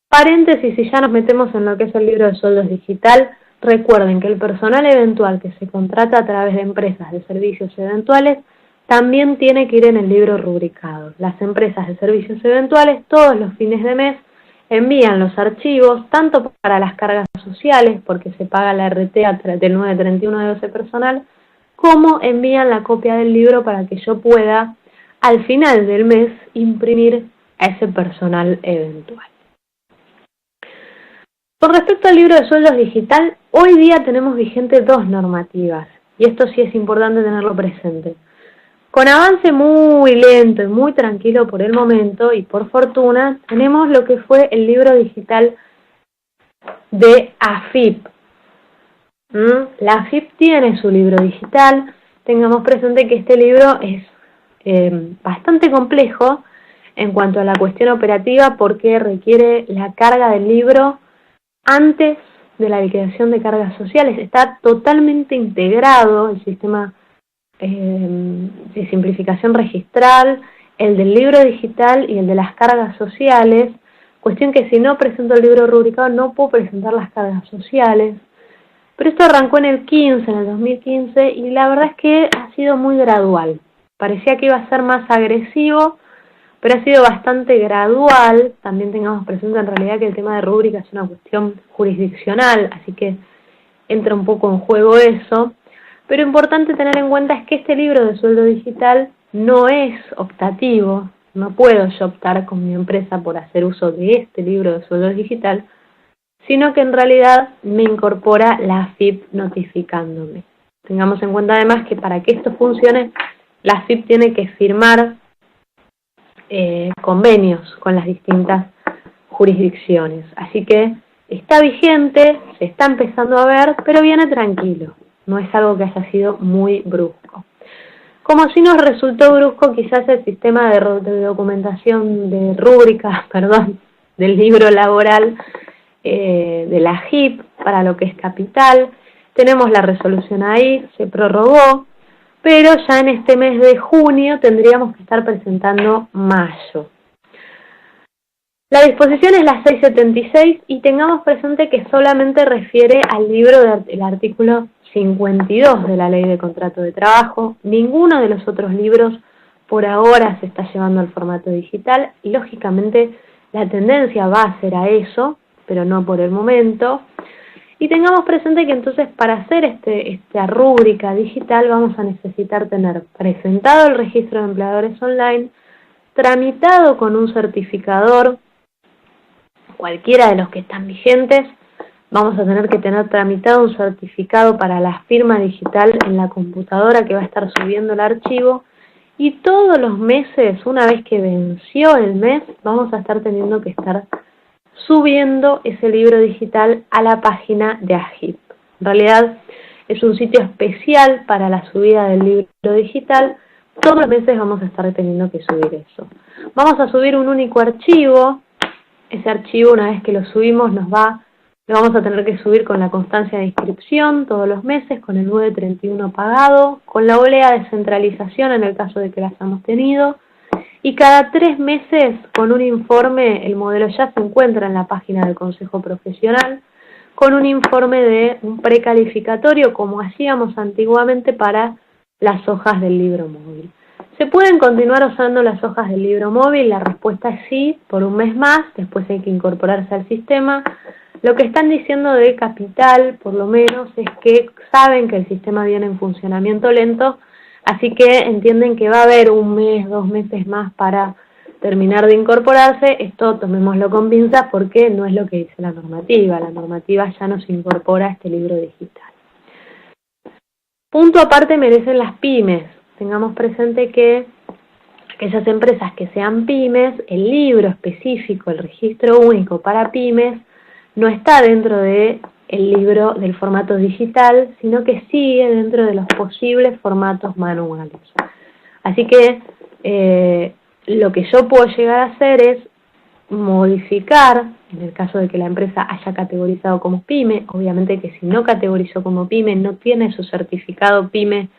Paréntesis, si ya nos metemos en lo que es el libro de sueldos digital, recuerden que el personal eventual que se contrata a través de empresas de servicios eventuales también tiene que ir en el libro rubricado. Las empresas de servicios eventuales todos los fines de mes envían los archivos, tanto para las cargas sociales, porque se paga la RT del 931 de 12 personal, como envían la copia del libro para que yo pueda, al final del mes, imprimir a ese personal eventual. Con respecto al libro de sueldos digital, hoy día tenemos vigentes dos normativas, y esto sí es importante tenerlo presente. Con avance muy lento y muy tranquilo por el momento, y por fortuna, tenemos lo que fue el libro digital de AFIP. La AFIP tiene su libro digital. Tengamos presente que este libro es bastante complejo en cuanto a la cuestión operativa porque requiere la carga del libro antes de la liquidación de cargas sociales. Está totalmente integrado el sistema de simplificación registral, el del libro digital y el de las cargas sociales, cuestión que si no presento el libro rubricado no puedo presentar las cargas sociales. Pero esto arrancó en el 2015, y la verdad es que ha sido muy gradual. Parecía que iba a ser más agresivo, pero ha sido bastante gradual. También tengamos presente en realidad que el tema de rúbrica es una cuestión jurisdiccional, así que entra un poco en juego eso. Pero importante tener en cuenta es que este libro de sueldo digital no es optativo. No puedo yo optar con mi empresa por hacer uso de este libro de sueldo digital, sino que en realidad me incorpora la AFIP notificándome. Tengamos en cuenta además que para que esto funcione, la AFIP tiene que firmar convenios con las distintas jurisdicciones. Así que está vigente, se está empezando a ver, pero viene tranquilo. No es algo que haya sido muy brusco. Como si nos resultó brusco quizás el sistema de documentación de rúbricas, del libro laboral de la JIP para lo que es capital. Tenemos la resolución ahí, se prorrogó, pero ya en este mes de junio tendríamos que estar presentando mayo. La disposición es la 676 y tengamos presente que solamente refiere al libro del artículo 52 de la Ley de Contrato de Trabajo. Ninguno de los otros libros por ahora se está llevando al formato digital y lógicamente la tendencia va a ser a eso, pero no por el momento. Y tengamos presente que entonces para hacer esta rúbrica digital vamos a necesitar tener presentado el registro de empleadores online, tramitado con un certificador, cualquiera de los que están vigentes. Vamos a tener que tener tramitado un certificado para la firma digital en la computadora que va a estar subiendo el archivo, y todos los meses, una vez que venció el mes, vamos a estar teniendo que estar subiendo ese libro digital a la página de AGIP. En realidad es un sitio especial para la subida del libro digital. Todos los meses vamos a estar teniendo que subir eso. Vamos a subir un único archivo. Ese archivo, una vez que lo subimos, lo vamos a tener que subir con la constancia de inscripción todos los meses, con el 931 pagado, con la olea de centralización en el caso de que la hayamos tenido, y cada 3 meses con un informe. El modelo ya se encuentra en la página del Consejo Profesional, con un informe de un precalificatorio, como hacíamos antiguamente para las hojas del libro móvil. ¿Se pueden continuar usando las hojas del libro móvil? La respuesta es sí, por un mes más, después hay que incorporarse al sistema. Lo que están diciendo de Capital, por lo menos, es que saben que el sistema viene en funcionamiento lento, así que entienden que va a haber un mes, 2 meses más para terminar de incorporarse. Esto tomémoslo con pinzas porque no es lo que dice la normativa. La normativa ya nos incorpora este libro digital. Punto aparte merecen las pymes. Tengamos presente que aquellas empresas que sean pymes, el libro específico, el registro único para pymes, no está dentro del libro del formato digital, sino que sigue dentro de los posibles formatos manuales. Así que lo que yo puedo llegar a hacer es modificar, en el caso de que la empresa haya categorizado como pyme. Obviamente que si no categorizó como pyme, no tiene su certificado pyme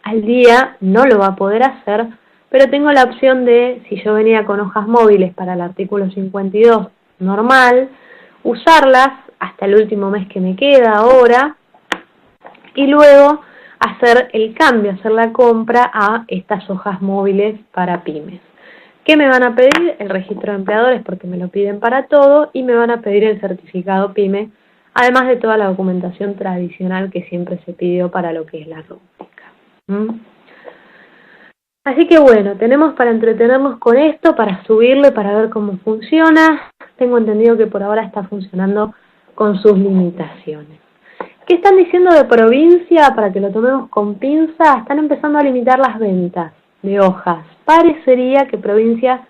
al día, no lo va a poder hacer, pero tengo la opción de, si yo venía con hojas móviles para el artículo 52 normal, usarlas hasta el último mes que me queda ahora, y luego hacer el cambio, hacer la compra a estas hojas móviles para pymes. ¿Qué me van a pedir? El registro de empleadores, porque me lo piden para todo, y me van a pedir el certificado pyme, además de toda la documentación tradicional que siempre se pidió para lo que es la rúbrica. Así que bueno, tenemos para entretenernos con esto, para subirlo y para ver cómo funciona. Tengo entendido que por ahora está funcionando con sus limitaciones. ¿Qué están diciendo de provincia? Para que lo tomemos con pinza, están empezando a limitar las ventas de hojas. Parecería que provincia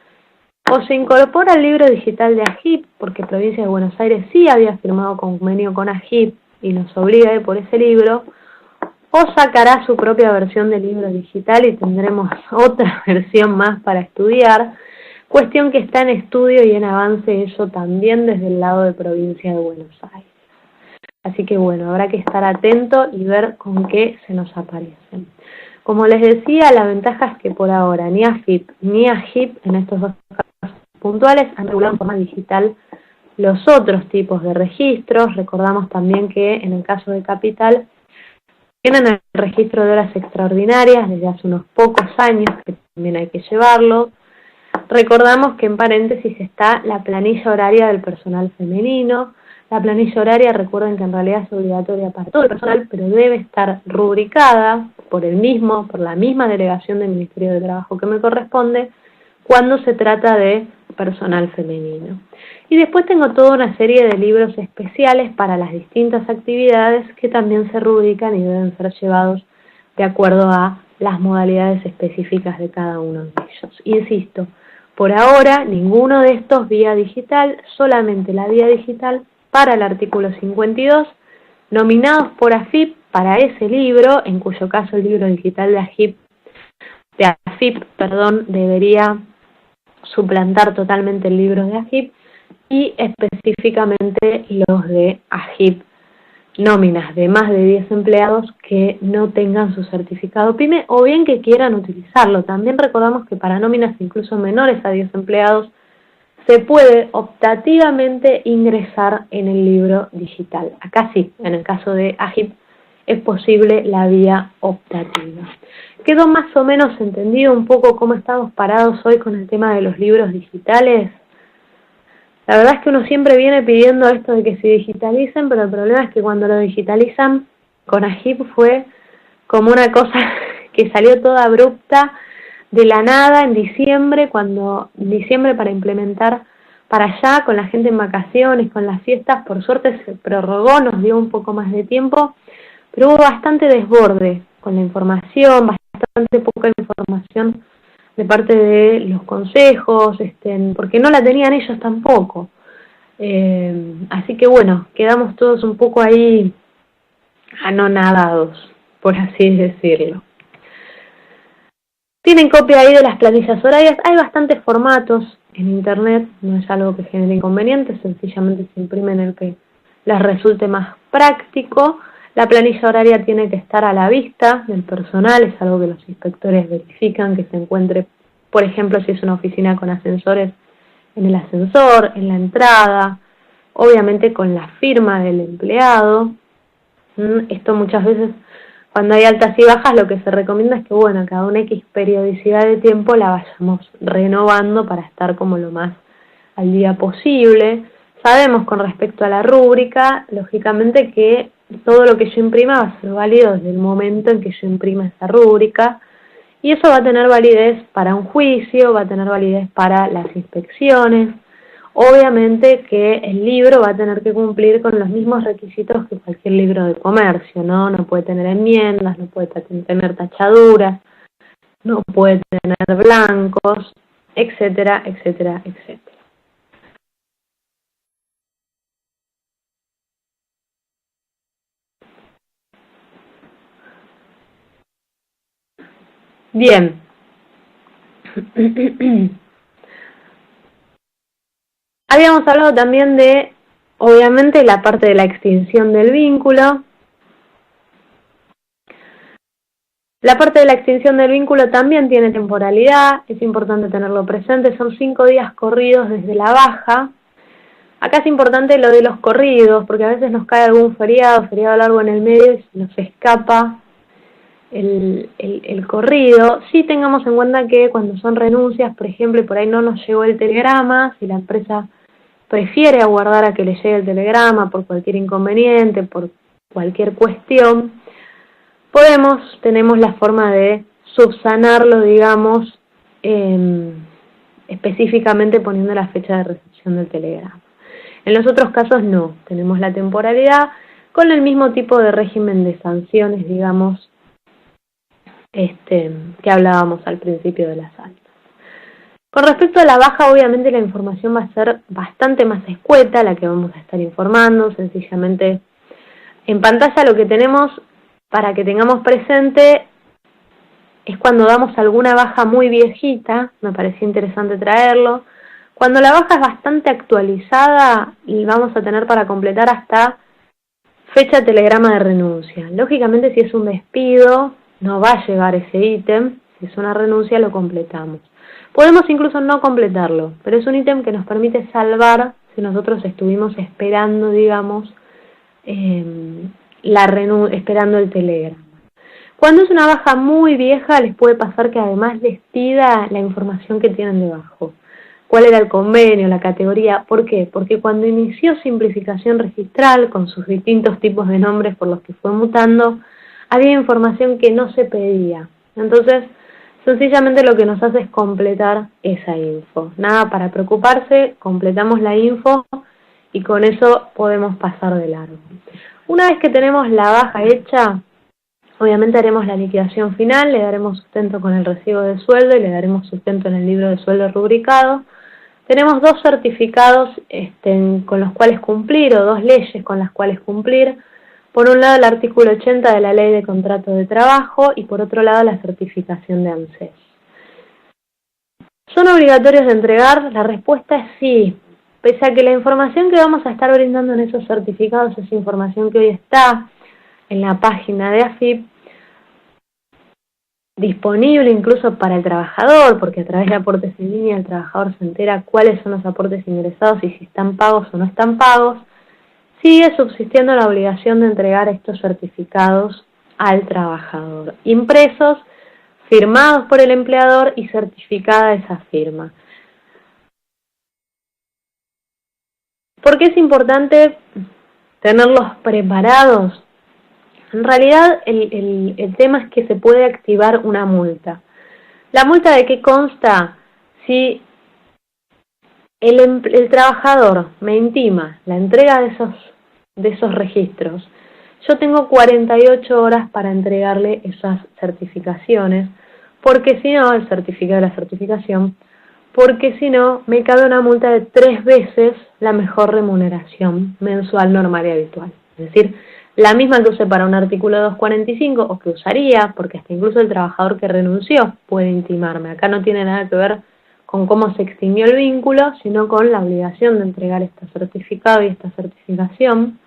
o se incorpora al libro digital de AGIP, porque Provincia de Buenos Aires sí había firmado convenio con AGIP y nos obliga a ir por ese libro, o sacará su propia versión del libro digital y tendremos otra versión más para estudiar, cuestión que está en estudio y en avance eso también desde el lado de Provincia de Buenos Aires. Así que bueno, habrá que estar atento y ver con qué se nos aparecen. Como les decía, la ventaja es que por ahora ni AFIP ni AGIP en estos 2 casos puntuales han regulado en forma digital los otros tipos de registros. Recordamos también que en el caso de Capital tienen el registro de horas extraordinarias desde hace unos pocos años, que también hay que llevarlo. Recordamos que en paréntesis está la planilla horaria del personal femenino. La planilla horaria, recuerden que en realidad es obligatoria para todo el personal, pero debe estar rubricada por la misma delegación del Ministerio de Trabajo que me corresponde cuando se trata de personal femenino. Y después tengo toda una serie de libros especiales para las distintas actividades que también se rubrican y deben ser llevados de acuerdo a las modalidades específicas de cada uno de ellos. Insisto, por ahora ninguno de estos vía digital, solamente la vía digital para el artículo 52, nominados por AFIP para ese libro, en cuyo caso el libro digital de AFIP, debería suplantar totalmente el libro de AFIP, y específicamente los de AFIP, nóminas de más de 10 empleados que no tengan su certificado PYME o bien que quieran utilizarlo. También recordamos que para nóminas incluso menores a 10 empleados se puede optativamente ingresar en el libro digital. Acá sí, en el caso de AFIP es posible la vía optativa. ¿Quedó más o menos entendido un poco cómo estamos parados hoy con el tema de los libros digitales? La verdad es que uno siempre viene pidiendo esto de que se digitalicen, pero el problema es que cuando lo digitalizan con AFIP fue como una cosa que salió toda abrupta de la nada en diciembre, para implementar para allá, con la gente en vacaciones, con las fiestas. Por suerte se prorrogó, nos dio un poco más de tiempo, pero hubo bastante desborde con la información, bastante poca información de parte de los consejos, porque no la tenían ellos tampoco. Así que bueno, quedamos todos un poco ahí anonadados, por así decirlo. Tienen copia ahí de las planillas horarias, hay bastantes formatos en internet, no es algo que genere inconvenientes, sencillamente se imprime en el que les resulte más práctico. La planilla horaria tiene que estar a la vista del personal, es algo que los inspectores verifican, que se encuentre, por ejemplo, si es una oficina con ascensores, en el ascensor, en la entrada, obviamente con la firma del empleado. Esto muchas veces, cuando hay altas y bajas, lo que se recomienda es que, bueno, cada una X periodicidad de tiempo la vayamos renovando para estar como lo más al día posible. Sabemos con respecto a la rúbrica, lógicamente, que todo lo que yo imprima va a ser válido desde el momento en que yo imprima esa rúbrica, y eso va a tener validez para un juicio, va a tener validez para las inspecciones. Obviamente que el libro va a tener que cumplir con los mismos requisitos que cualquier libro de comercio, ¿no? No puede tener enmiendas, no puede tener tachaduras, no puede tener blancos, etcétera, etcétera, etcétera. Bien. Habíamos hablado también de, obviamente, la parte de la extinción del vínculo. La parte de la extinción del vínculo también tiene temporalidad, es importante tenerlo presente, son 5 días corridos desde la baja. Acá es importante lo de los corridos, porque a veces nos cae algún feriado largo en el medio y se nos escapa el corrido. Sí tengamos en cuenta que cuando son renuncias, por ejemplo, y por ahí no nos llegó el telegrama, si la empresa prefiere aguardar a que le llegue el telegrama por cualquier inconveniente, por cualquier cuestión, tenemos la forma de subsanarlo, digamos, específicamente poniendo la fecha de recepción del telegrama. En los otros casos no, tenemos la temporalidad con el mismo tipo de régimen de sanciones, digamos, que hablábamos al principio de las altas. Con respecto a la baja, obviamente la información va a ser bastante más escueta, la que vamos a estar informando. Sencillamente en pantalla lo que tenemos para que tengamos presente es cuando damos alguna baja muy viejita, me parecía interesante traerlo. Cuando la baja es bastante actualizada, y vamos a tener para completar hasta fecha telegrama de renuncia. Lógicamente, si es un despido, no va a llevar ese ítem. Si es una renuncia, lo completamos. Podemos incluso no completarlo, pero es un ítem que nos permite salvar si nosotros estuvimos esperando, digamos, esperando el telegrama. Cuando es una baja muy vieja, les puede pasar que además les pida la información que tienen debajo. ¿Cuál era el convenio, la categoría? ¿Por qué? Porque cuando inició simplificación registral, con sus distintos tipos de nombres por los que fue mutando, había información que no se pedía. Entonces, sencillamente lo que nos hace es completar esa info. Nada para preocuparse, completamos la info y con eso podemos pasar de largo. Una vez que tenemos la baja hecha, obviamente haremos la liquidación final, le daremos sustento con el recibo de sueldo y le daremos sustento en el libro de sueldo rubricado. tenemos dos certificados con los cuales cumplir, o dos leyes con las cuales cumplir. Por un lado, el artículo 80 de la Ley de Contrato de Trabajo y por otro lado, la certificación de ANSES. ¿Son obligatorios de entregar? La respuesta es sí. Pese a que la información que vamos a estar brindando en esos certificados es información que hoy está en la página de AFIP, disponible incluso para el trabajador, porque a través de aportes en línea el trabajador se entera cuáles son los aportes ingresados y si están pagos o no están pagos, sigue subsistiendo la obligación de entregar estos certificados al trabajador, impresos, firmados por el empleador y certificada esa firma. ¿Por qué es importante tenerlos preparados? En realidad el tema es que se puede activar una multa. ¿La multa de qué consta? Si el trabajador me intima la entrega de esos registros, yo tengo 48 horas para entregarle esas certificaciones, porque si no, el certificado de la certificación, porque si no, me cabe una multa de 3 veces la mejor remuneración mensual normal y habitual. Es decir, la misma que usé para un artículo 245 o que usaría, porque hasta incluso el trabajador que renunció puede intimarme. Acá no tiene nada que ver con cómo se extinguió el vínculo, sino con la obligación de entregar este certificado y esta certificación.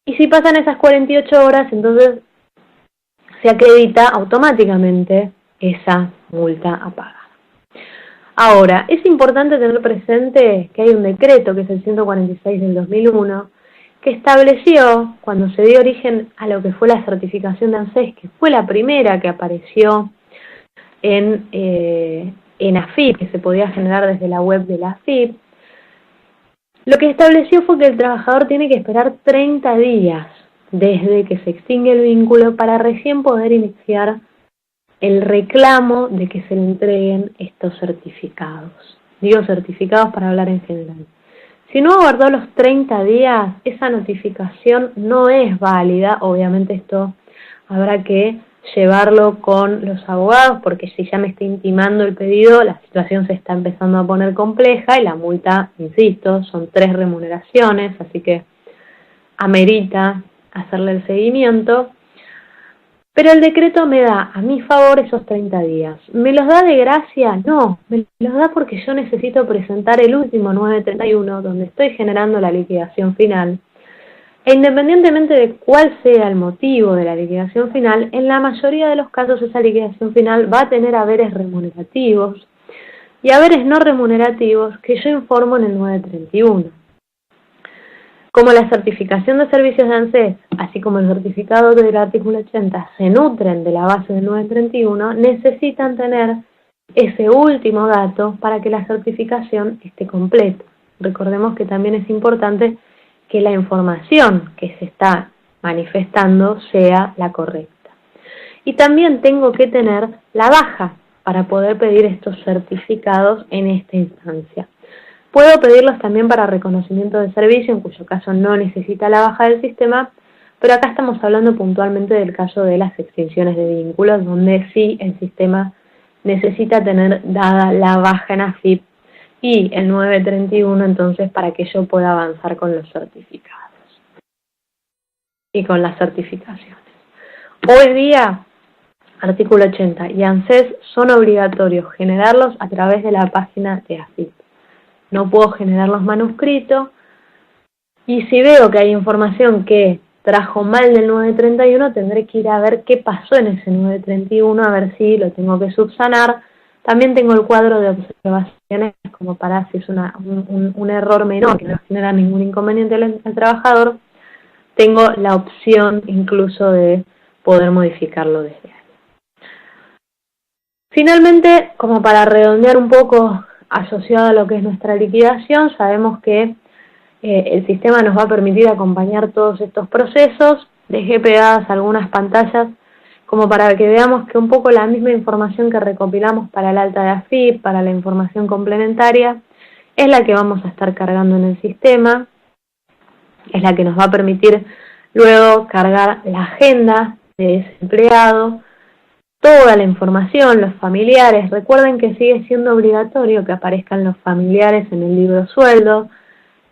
Y si pasan esas 48 horas, entonces se acredita automáticamente esa multa a pagar. Ahora, es importante tener presente que hay un decreto, que es el 146 del 2001, que estableció, cuando se dio origen a lo que fue la certificación de ANSES, que fue la primera que apareció en AFIP, que se podía generar desde la web de la AFIP, lo que estableció fue que el trabajador tiene que esperar 30 días desde que se extingue el vínculo para recién poder iniciar el reclamo de que se le entreguen estos certificados. Digo certificados para hablar en general. Si no aguardó los 30 días, esa notificación no es válida. Obviamente esto habrá que llevarlo con los abogados, porque si ya me está intimando el pedido, la situación se está empezando a poner compleja y la multa, insisto, son 3 remuneraciones, así que amerita hacerle el seguimiento. Pero el decreto me da a mi favor esos 30 días. ¿Me los da de gracia? No, me los da porque yo necesito presentar el último 931, donde estoy generando la liquidación final. E independientemente de cuál sea el motivo de la liquidación final, en la mayoría de los casos esa liquidación final va a tener haberes remunerativos y haberes no remunerativos que yo informo en el 931. Como la certificación de servicios de ANSES, así como el certificado del artículo 80, se nutren de la base del 931, necesitan tener ese último dato para que la certificación esté completa. Recordemos que también es importante que la información que se está manifestando sea la correcta. Y también tengo que tener la baja para poder pedir estos certificados en esta instancia. Puedo pedirlos también para reconocimiento de servicio, en cuyo caso no necesita la baja del sistema, pero acá estamos hablando puntualmente del caso de las extinciones de vínculos, donde sí el sistema necesita tener dada la baja en AFIP y el 931, entonces, para que yo pueda avanzar con los certificados y con las certificaciones. Hoy día, artículo 80 y ANSES son obligatorios generarlos a través de la página de AFIP. No puedo generar los manuscritos, y si veo que hay información que trajo mal del 931, tendré que ir a ver qué pasó en ese 931, a ver si lo tengo que subsanar. También tengo el cuadro de observaciones, como para si es un error menor que no genera ningún inconveniente al trabajador, tengo la opción incluso de poder modificarlo desde ahí. Finalmente, como para redondear un poco, asociado a lo que es nuestra liquidación, sabemos que el sistema nos va a permitir acompañar todos estos procesos. Dejé pegadas algunas pantallas como para que veamos que un poco la misma información que recopilamos para el alta de AFIP, para la información complementaria, es la que vamos a estar cargando en el sistema, es la que nos va a permitir luego cargar la agenda de ese empleado, toda la información, los familiares. Recuerden que sigue siendo obligatorio que aparezcan los familiares en el libro sueldo.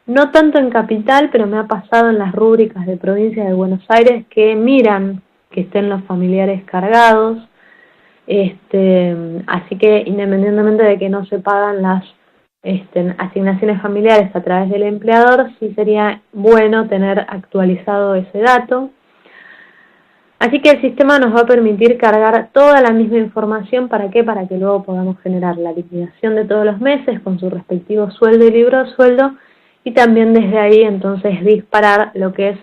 No tanto en Capital, pero me ha pasado en las rúbricas de Provincia de Buenos Aires que miran que estén los familiares cargados. Así que independientemente de que no se pagan las asignaciones familiares a través del empleador, sí sería bueno tener actualizado ese dato. Así que el sistema nos va a permitir cargar toda la misma información. ¿Para qué? Para que luego podamos generar la liquidación de todos los meses con su respectivo sueldo y libro de sueldo, y también desde ahí entonces disparar lo que es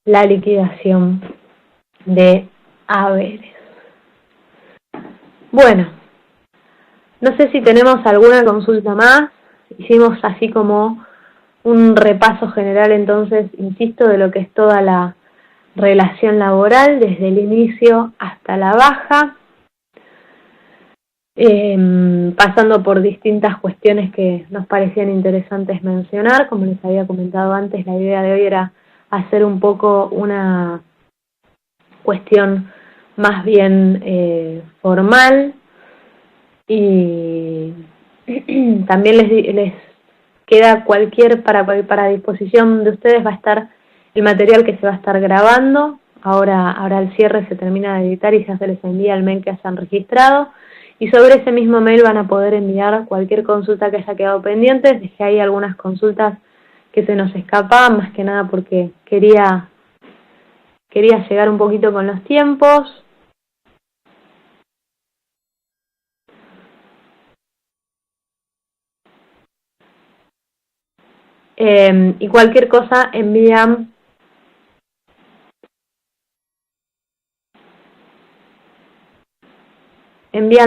la liquidación de haberes. Bueno, no sé si tenemos alguna consulta más. Hicimos así como un repaso general entonces, insisto, de lo que es toda la relación laboral desde el inicio hasta la baja, pasando por distintas cuestiones que nos parecían interesantes mencionar. Como les había comentado antes, la idea de hoy era hacer un poco una cuestión más bien formal, y también les queda para disposición de ustedes. Va a estar el material que se va a estar grabando. Ahora al cierre se termina de editar y ya se les envía el mail que hayan registrado, y sobre ese mismo mail van a poder enviar cualquier consulta que haya quedado pendiente. Dejé ahí algunas consultas que se nos escapaban, más que nada porque quería llegar un poquito con los tiempos. Y cualquier cosa envían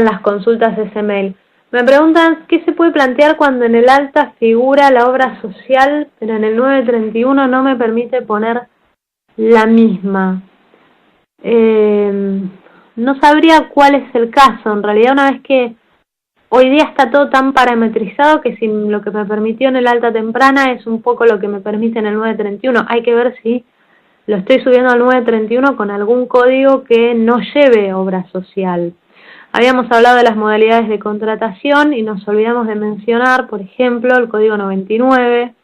las consultas de ese mail. Me preguntan qué se puede plantear cuando en el alta figura la obra social, pero en el 931 no me permite poner la misma. No sabría cuál es el caso. En realidad, una vez que hoy día está todo tan parametrizado que si lo que me permitió en el alta temprana es un poco lo que me permite en el 931. Hay que ver si lo estoy subiendo al 931 con algún código que no lleve obra social. Habíamos hablado de las modalidades de contratación y nos olvidamos de mencionar, por ejemplo, el código 99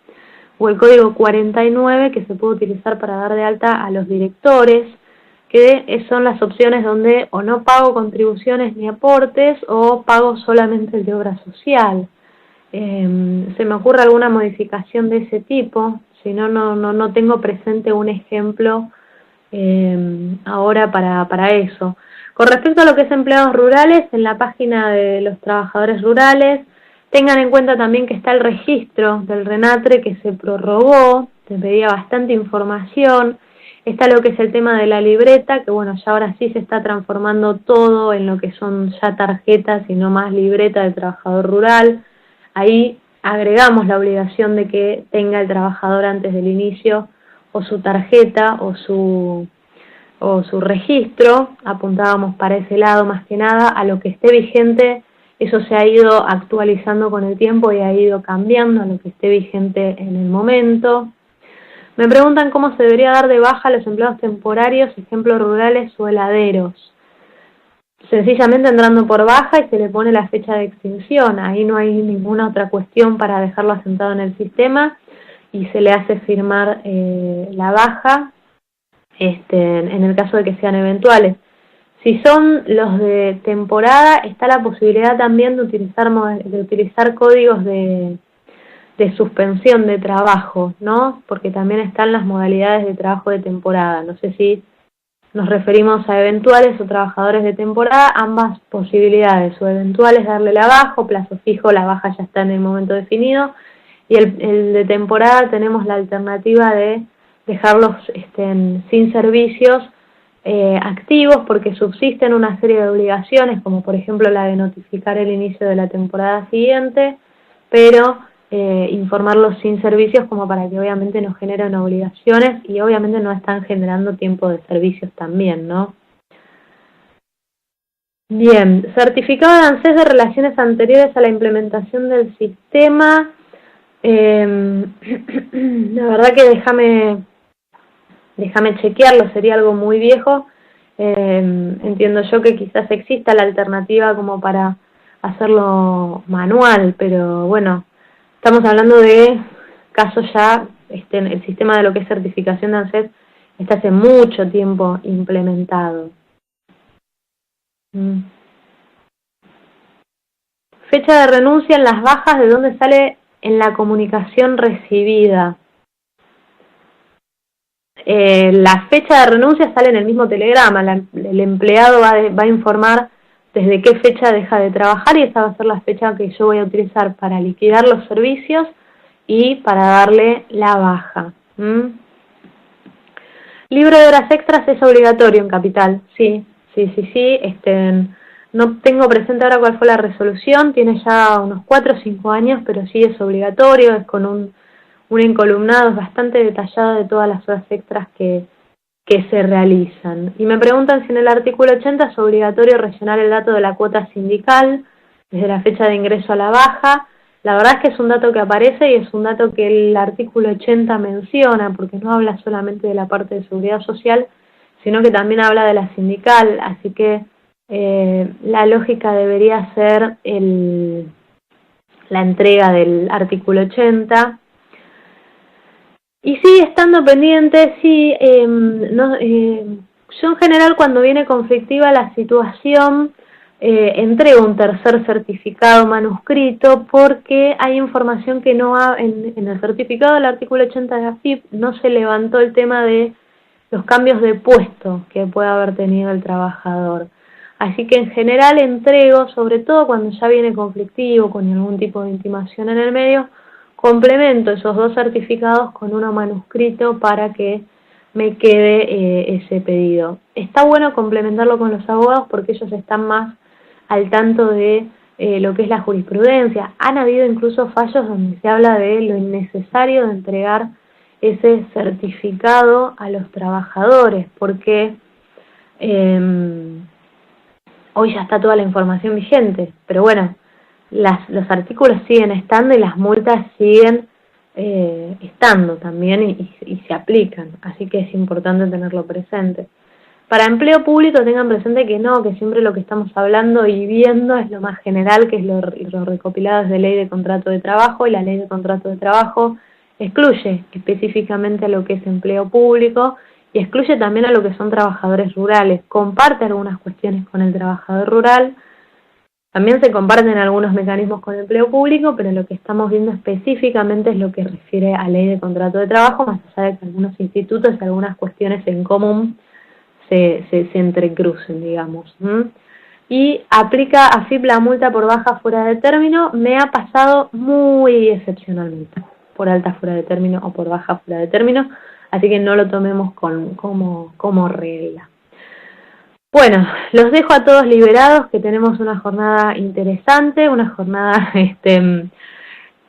o el código 49, que se puede utilizar para dar de alta a los directores, que son las opciones donde o no pago contribuciones ni aportes o pago solamente el de obra social. Se me ocurre alguna modificación de ese tipo. Si no tengo presente un ejemplo ahora para eso. Con respecto a lo que es empleados rurales, en la página de los trabajadores rurales, tengan en cuenta también que está el registro del RENATRE que se prorrogó, te pedía bastante información. Está lo que es el tema de la libreta, que bueno, ya ahora sí se está transformando todo en lo que son ya tarjetas y no más libreta del trabajador rural. Ahí agregamos la obligación de que tenga el trabajador antes del inicio o su tarjeta o su registro. Apuntábamos para ese lado más que nada. A lo que esté vigente, eso se ha ido actualizando con el tiempo y ha ido cambiando a lo que esté vigente en el momento. Me preguntan cómo se debería dar de baja a los empleados temporarios, ejemplos rurales o heladeros. Sencillamente entrando por baja y se le pone la fecha de extinción. Ahí no hay ninguna otra cuestión para dejarlo asentado en el sistema y se le hace firmar la baja en el caso de que sean eventuales. Si son los de temporada, está la posibilidad también de utilizar códigos de suspensión de trabajo, ¿no? Porque también están las modalidades de trabajo de temporada. No sé si nos referimos a eventuales o trabajadores de temporada, ambas posibilidades, o eventuales darle la baja, o plazo fijo, la baja ya está en el momento definido, y el de temporada tenemos la alternativa de dejarlos sin servicios activos, porque subsisten una serie de obligaciones, como por ejemplo la de notificar el inicio de la temporada siguiente, pero informarlos sin servicios como para que obviamente no generen obligaciones y obviamente no están generando tiempo de servicios también, ¿no? Bien, certificado de ANSES de relaciones anteriores a la implementación del sistema. La verdad que déjame chequearlo, sería algo muy viejo. Entiendo yo que quizás exista la alternativa como para hacerlo manual, pero bueno, estamos hablando de casos ya, el sistema de lo que es certificación de ANSES está hace mucho tiempo implementado. Fecha de renuncia en las bajas, ¿de dónde sale? En la comunicación recibida. La fecha de renuncia sale en el mismo telegrama, el empleado va a informar desde qué fecha deja de trabajar y esa va a ser la fecha que yo voy a utilizar para liquidar los servicios y para darle la baja. Libro de horas extras es obligatorio en Capital, sí. No tengo presente ahora cuál fue la resolución, tiene ya unos 4 o 5 años, pero sí es obligatorio, es con un encolumnado bastante detallado de todas las horas extras que se realizan. Y me preguntan si en el artículo 80 es obligatorio rellenar el dato de la cuota sindical desde la fecha de ingreso a la baja. La verdad es que es un dato que aparece y es un dato que el artículo 80 menciona, porque no habla solamente de la parte de seguridad social, sino que también habla de la sindical, así que la lógica debería ser la entrega del artículo 80. Y sigue estando pendiente, sí, yo en general cuando viene conflictiva la situación, entrego un tercer certificado manuscrito porque hay información que no ha, en el certificado del artículo 80 de AFIP no se levantó el tema de los cambios de puesto que puede haber tenido el trabajador. Así que en general entrego, sobre todo cuando ya viene conflictivo, con algún tipo de intimación en el medio, complemento esos 2 certificados con uno manuscrito para que me quede ese pedido. Está bueno complementarlo con los abogados porque ellos están más al tanto de lo que es la jurisprudencia. Han habido incluso fallos donde se habla de lo innecesario de entregar ese certificado a los trabajadores, porque hoy ya está toda la información vigente, pero bueno, los artículos siguen estando y las multas siguen estando también y se aplican, así que es importante tenerlo presente. Para empleo público tengan presente que no, que siempre lo que estamos hablando y viendo es lo más general, que es lo recopilado desde Ley de Contrato de Trabajo, y la Ley de Contrato de Trabajo excluye específicamente a lo que es empleo público y excluye también a lo que son trabajadores rurales. Comparte algunas cuestiones con el trabajador rural, también se comparten algunos mecanismos con el empleo público, pero lo que estamos viendo específicamente es lo que refiere a Ley de Contrato de Trabajo, más allá de que algunos institutos y algunas cuestiones en común se entrecrucen, digamos. Y aplica a AFIP la multa por baja fuera de término. Me ha pasado muy excepcionalmente, por alta fuera de término o por baja fuera de término, así que no lo tomemos como regla. Bueno, los dejo a todos liberados, que tenemos una jornada interesante, una jornada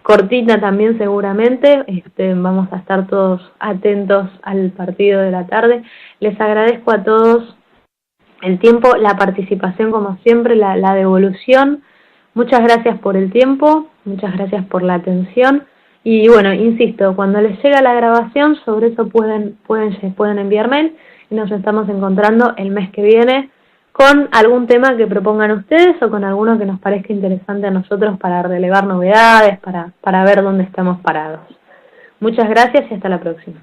cortita también seguramente. Vamos a estar todos atentos al partido de la tarde. Les agradezco a todos el tiempo, la participación como siempre, la devolución. Muchas gracias por el tiempo, muchas gracias por la atención. Y bueno, insisto, cuando les llega la grabación, sobre eso pueden enviar mail y nos estamos encontrando el mes que viene con algún tema que propongan ustedes o con alguno que nos parezca interesante a nosotros para relevar novedades, para ver dónde estamos parados. Muchas gracias y hasta la próxima.